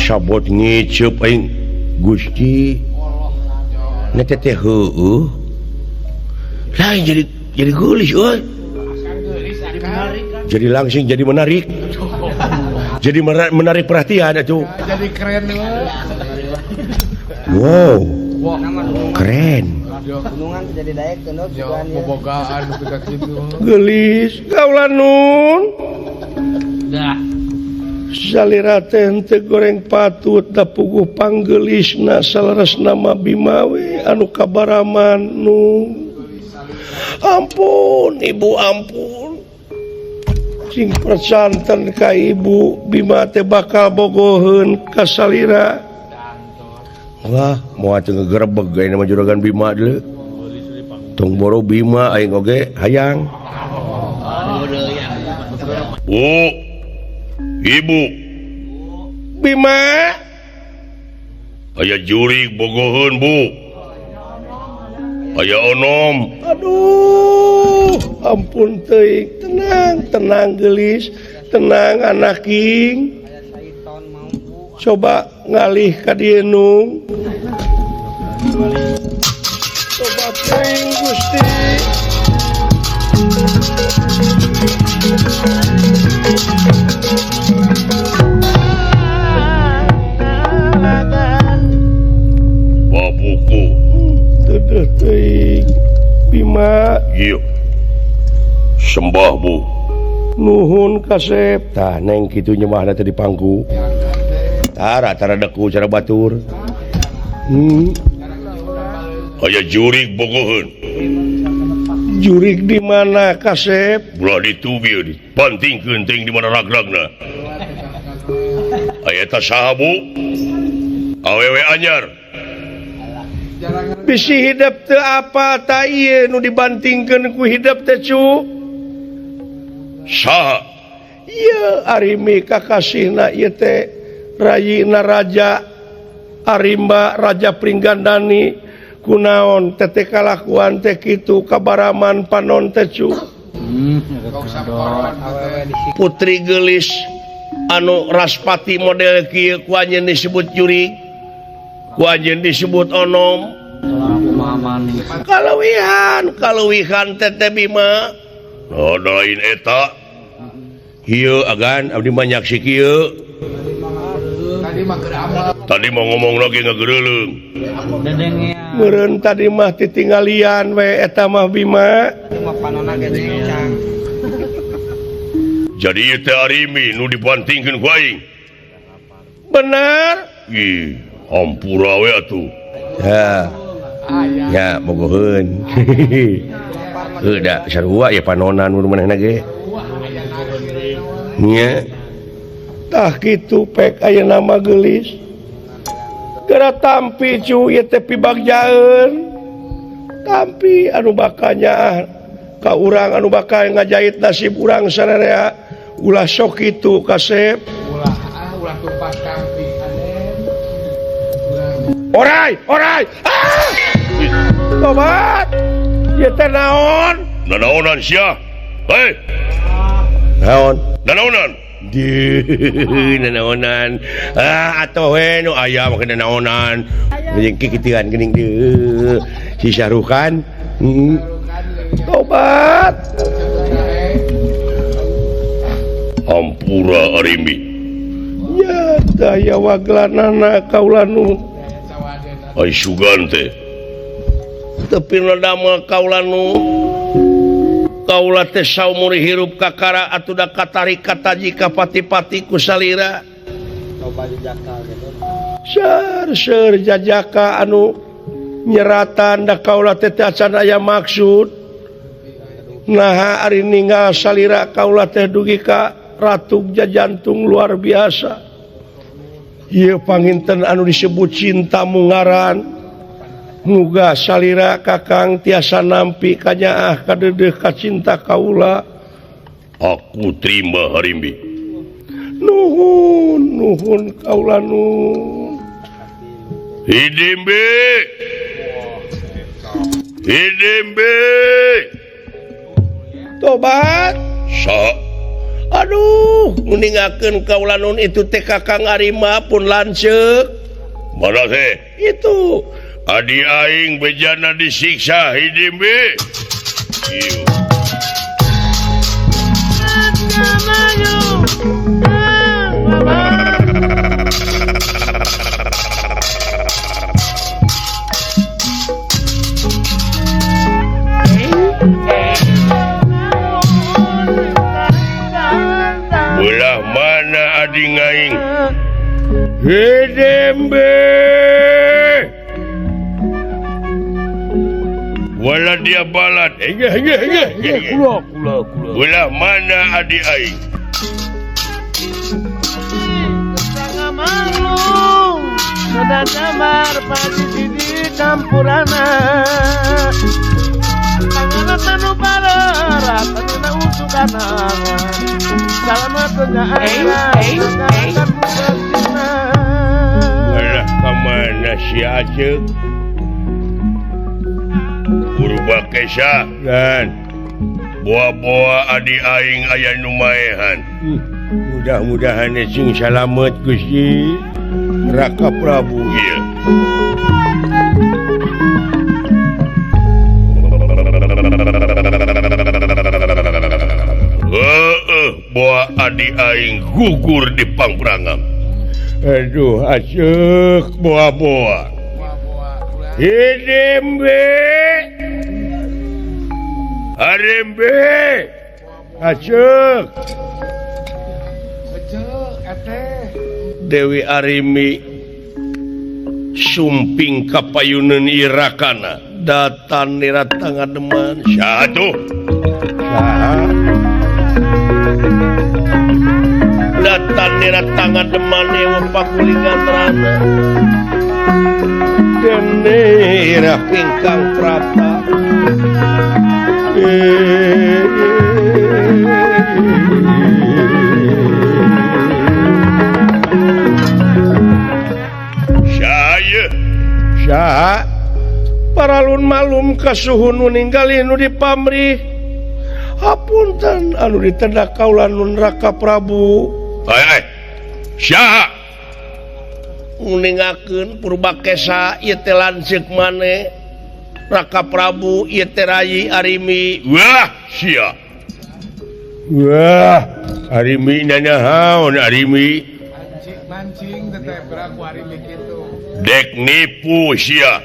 sabot ngiceup aing Gusti nete teh heueuh lain jadi geulis euy jadi langsing jadi menarik jadi menarik perhatian atuh jadi keren wow keren gunungan jadi daek kenut jauh bobogaan kita gitu geulis kaulah nun dah salira teh teu goreng patut da puguh panggelisna salaresna mah Bimawe anu kabaraman nu ampun ibu ampun sing percanten ka ibu Bima teh bakal bogoheun ka salira wah moal teu nggerebeg aya nama juragan Bima deuleu tong boro Bima aing oge hayang Bu Ibu Bima aya jurig bogoheun Bu aya onom aduh ampun teuing tenang gelis tenang anak king coba ngalih ka dieu nu coba teuing Gusti Babuku teu teuing Bima ieu sembah Bu nuhun kasep tah neng kitu nyemahna teh di pangku tara deku cara batur aya jurig bogoheun jurig di mana kasep ulah ditubi dipantingkeun teuing di mana ragragna aya eta saha Bu awewe anyar bisi hidup teu apa ta ieu nu dibantingkeun ku hidup teh cu saha ieu Arimi kakasihna ieu teh rayina Raja Arimba Raja Pringgandani kunaon teh kalakuan teh kitu kabaraman panon teh cu putri gelis anu raspati model kieu ku anjeun disebut jurig ku anjeun disebut onom kaluwihan teh Bima oh lain eta ieu agan abdi mah nyaksi kieu tadi mau ngomong lagi ngageureulung meureun tadi mah titinggalian we eta mah Bima jadi ieu teh Arimi nu dibantingkeun ku aing bener ih ampura we atuh ya bogoheun da sarua ya panonan mun manehna ge nya tah kitu pek aya nama gelis gara tampi cu ieu teh pibagjaeun tampi anu bakal nyaah ka urang anu bakal ngajait nasib urang sararea ulah sok itu kasep ulah tumpas kambing Aden. orai tobat ieu teh naon nanaonan sia hei naonan di nanaonan atuh we nu aya mah nanaonan jeung kikitian geuning deui si Syarukan tobat ampura arimi ya daya waglanana kaulanu ai sugan teh tapi damel kaulanu kaula teh saumur hirup kakara atuda katari kataji ka pati-pati ku salira ser jajaka anu nyeratan da kaula teh acan aya maksud nah ari ninggal salira kaula teh dugi ka ratu jajantung luar biasa ieu panginten anu disebut cinta mungaran muga salira kakang tiasa nampi kanyaah kadeudeuk ka cinta kaula aku terima harimbi nuhun kaula nuhun hidimbe tobat aduh meningakeun kaula nun itu teh kakang Arima pun lanceuk mana teh itu adi aing bejana disiksa hidimbe ieu belah mana adi ngaing hidimbe wala dia balat kula belah mana adi aing Manglung sudah damar padi di campurana tangan tanu barara tanu usukana salamatnya belah kamana si Aceh Purba Kesa dan boa-boa adi aing aya nu maehan mudah-mudahan sing salamet Gusti Raka Prabu ieu boa adi aing gugur di pangprangam aduh aceuk boa-boa hidimbe harimbe aceuk Dewi Arimi sumping kapayuneun irakana datan nirata ngademan syahatuh datan nirata ngademan ewa pakulingan rana dene irah pingkang prata Syaha paralun malum kasuhun nu ninggali nu di pamrih hapunten anu ditenda kaula nun Raka Prabu Syaha nguningakeun Purba Kesa ieu teh lanceuk maneh Raka Prabu ieu teh Rai Arimi wah sia wah Arimi nanahaun Arimi mancing teteh beraku Arimi kitu dek nipu sia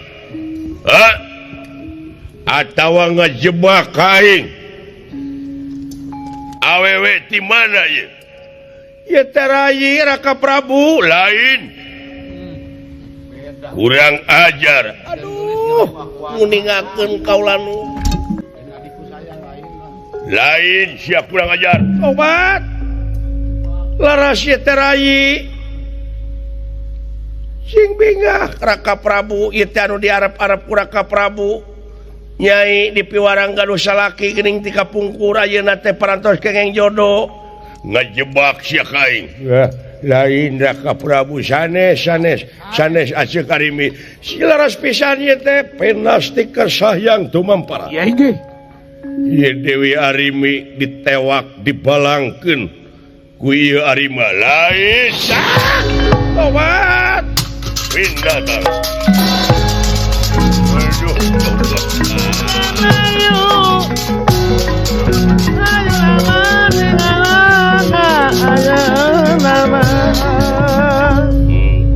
atawa ngejebak aing awewe ti mana ye ieu teh Rai Raka Prabu lain kurang ajar aduh nguningakeun kaula nu lain sia kurang ajar obat laras ieu teh Rai sing bingah Raka Prabu ieu teh anu diarep-arep ku Raka Prabu nyai di piwarang gaduh salaki geuning ti kapungkur ayeuna teh parantos kengeng jodoh ngajebak sia kaing lain Raka Prabu sanes Aceh Karimi silaras pisan ieu teh penasti kersayang tumampara Ya inggih. ieu Dewi Arimi ditewak dibalangkeun ku ieu Arima lain sak tobat pindah tar aduh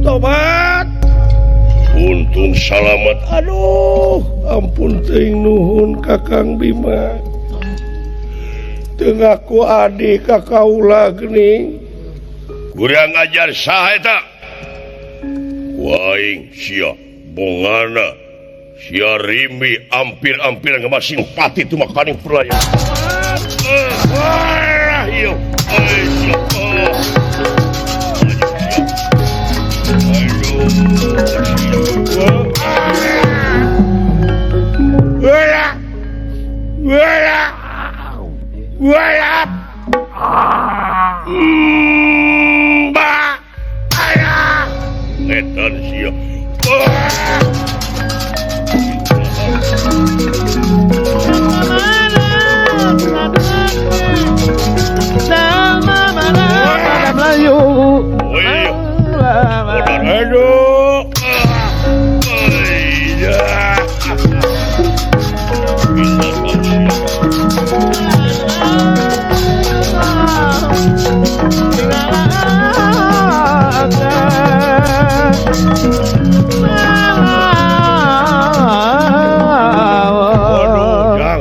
tobat untung salamat aduh ampun teuing nuhun Kakang Bima teu ngaku adi ka kaula geuning kurang ajar saha eta ku aing sia bongana sia Rimi ampir-ampir ngamasing pati tu makaning pelayan ieu edan sia aduh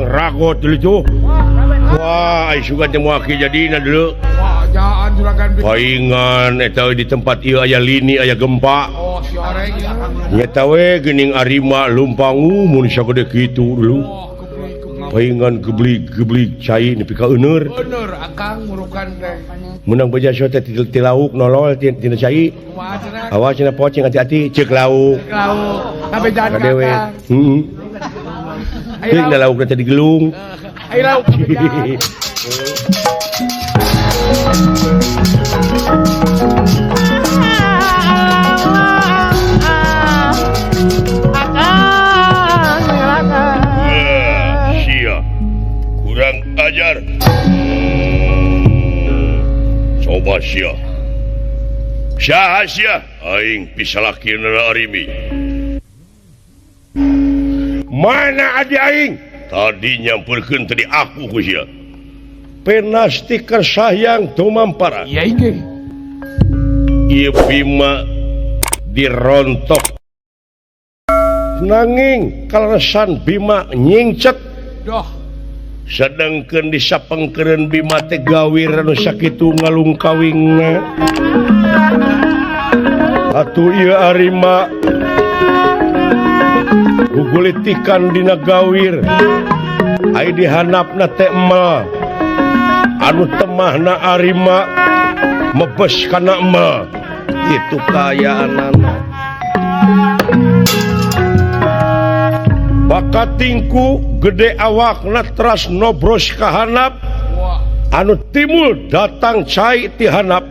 ragot dulu tuh wah suka temuaki jadina dulu Wajaan juragan paingan eta di tempat ieu aya lini aya gempa Oh si oreng ya. nyata we geuning Arima lumpangu mun sagede kitu dulu paingan geblig cai nepi ka euneur Bener akang murukan teh. menang beja teh ti lauk nolol tina cai Wajana awas cenah pocing hati-hati ceuk lauk lauk kabeh jangan kadewe kakang. heeh teuing da lauk teh digelung Ayo lauk. sia kurang ajar coba sia saha sia aing pisalakeun Arimi mana adi aing tadi nyamperkeun tadi aku ku sia penasti kersayang tumampara Ya inggih. ieu Bima dirontok nanging kaleresan Bima nyingcet Doh. sedangkeun disapengkeun Bima teh gawir anu sakitu ngalungkawingna atuh ieu Arima gugulitikan dina gawir ai dihanapna teh emel anu temahna Arima mebes kana emel itu kayaanana bakatingku gede awakna teras nobros kahanap anu timul datang cai ti hanap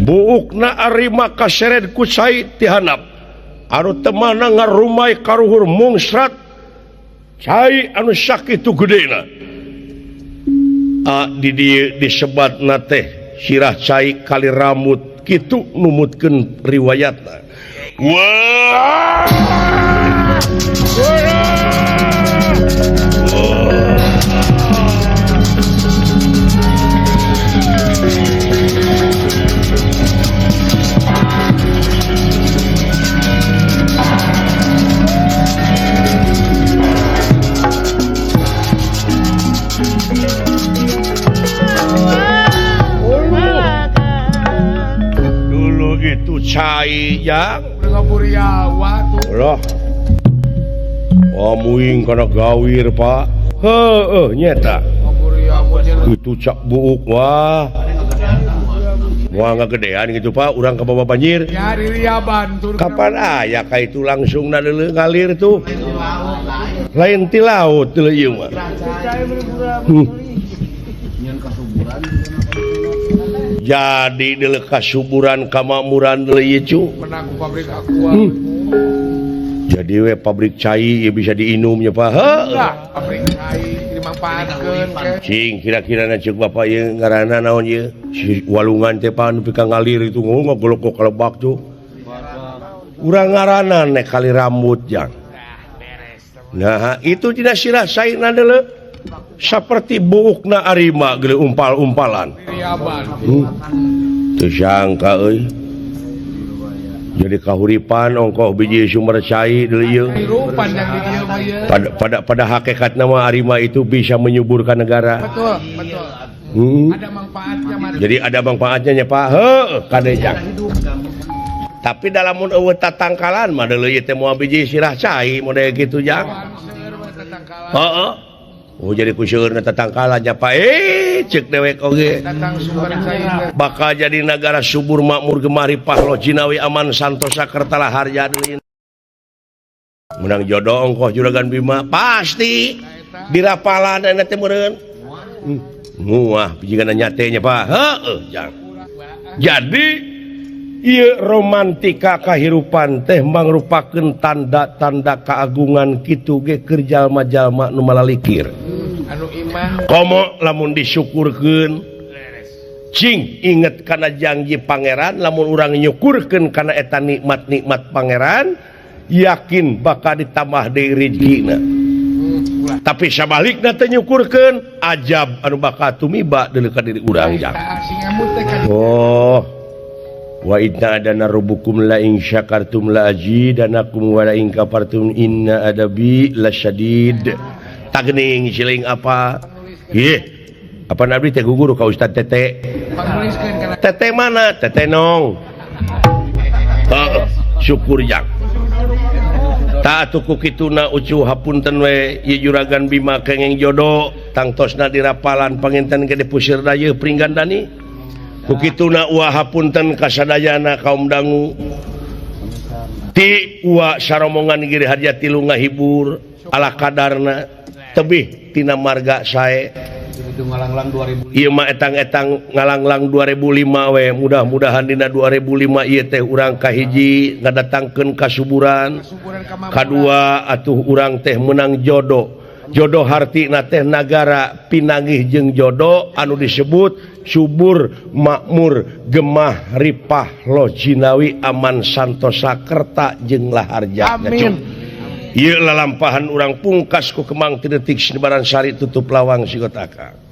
buukna Arima kaseret ku cai ti hanap anu temana ngarumai karuhur mungsrat cai anu sakitu gedena di dieu disebatna teh sirah cai kali rambut kitu numutkeun riwayatna wah dulu itu cai yang Ngaburiawa tuh. lah pamuing kana gawir Pak heueuh nyeta Ngaburiawa itu cak buuk wah ngagedean gitu Pak urang ka bawah banjir ya ririaban tur. kapan aya ka itu langsung na deuleu ngalir tuh lain ti laut teu ieu mah jadi deuleu kasuburan kamakmuran deuleu ieu cu. Menang ku pabrik aqua. Jadi we pabrik cai ieu bisa diinumnya Pak. Enggak, pabrik cai dimanfaatkeun ke. Cing kira-kira cek bapak ieu ngaranna naon ieu? Si walungan teh pan nepi ka ngalir itu ngogolok ka lebak tuh. Urang ngaranna nek kali rambut jang. Nah, itu tidak sirasaina deuleu saperti buukna arima geuleuh umpal-umpalan. Riaban. Teu sangka euy. Jadi kahuripan ongkoh biji sumber cai deuleu ieu. Hirupan yang di dieu mah ieu. Pada hakikatna mah arima itu bisa menyuburkan negara. Betul, betul. Ada manfaatnya mah. Jadi ada manfaatnya nya Pak. Heuh, kadejang. Tapi dalam mun eueuh tatangkalan mah deuleu ieu teh moal biji sirah cai model kitu jang. Heeh. Oh jadi kuseureurna tatangkalan nya Pak. Cek dewek oge. Datang sumber cai. Bakal jadi negara subur makmur gemari pahlo Cinawi aman santosa kertala harja deui. Menang jodoh ongkoh juragan Bima pasti dirapalan eta teh meureun. Muah pijigana nyate nya Pak. Heeh jang. Jadi ieu romantika kahirupan teh mangrupakeun tanda-tanda keagungan kitu ge keur jalma-jalma nu malalikir. Anu iman Komo lamun disyukurkeun cing inget kana janji pangeran lamun urang nyukurkeun kana eta nikmat-nikmat pangeran yakin bakal ditambah deui rezekina. Tapi sabalikna teu nyukurkeun ajab anu bakal tumiba deuleu ka diri urang jang. Oh wa idna adana rabbukum la in syakartum la azidanakum wa la in kafartum inna adabi lasyadid. Tageuning siling apa? Ieu. Apa nabi teh guguru ka Ustaz Tete? Pangnuliskeun kana Tete mana? Tete nong. Syukur jang. Tak atuh ku kituna ucu hapunten we ieu juragan Bima kenging jodoh tangtosna dirapalan panginten gede pusir dayeuh pringgandani. Ku kituna ulah hapunten kasadayana kaum dangu. Ti ulah saromongan giri harja tilu ngahibur ala kadarna. Tebih tina marga sae Itu ngalanglang 2000. ieu mah etang-etang ngalanglang 2005 we mudah-mudahan dina 2005 ieu teh urang kahiji ngadatangkeun kasuburan kadua atuh urang teh menang jodoh hartina teh nagara pinanggih jeung jodoh anu disebut subur makmur gemah ripah lo jinawi aman santosa kerta jeung laharja. amin. Ieu lalampahan urang pungkas ku Kemang ti detik Sinebaran Sari tutup lawang sigotaka.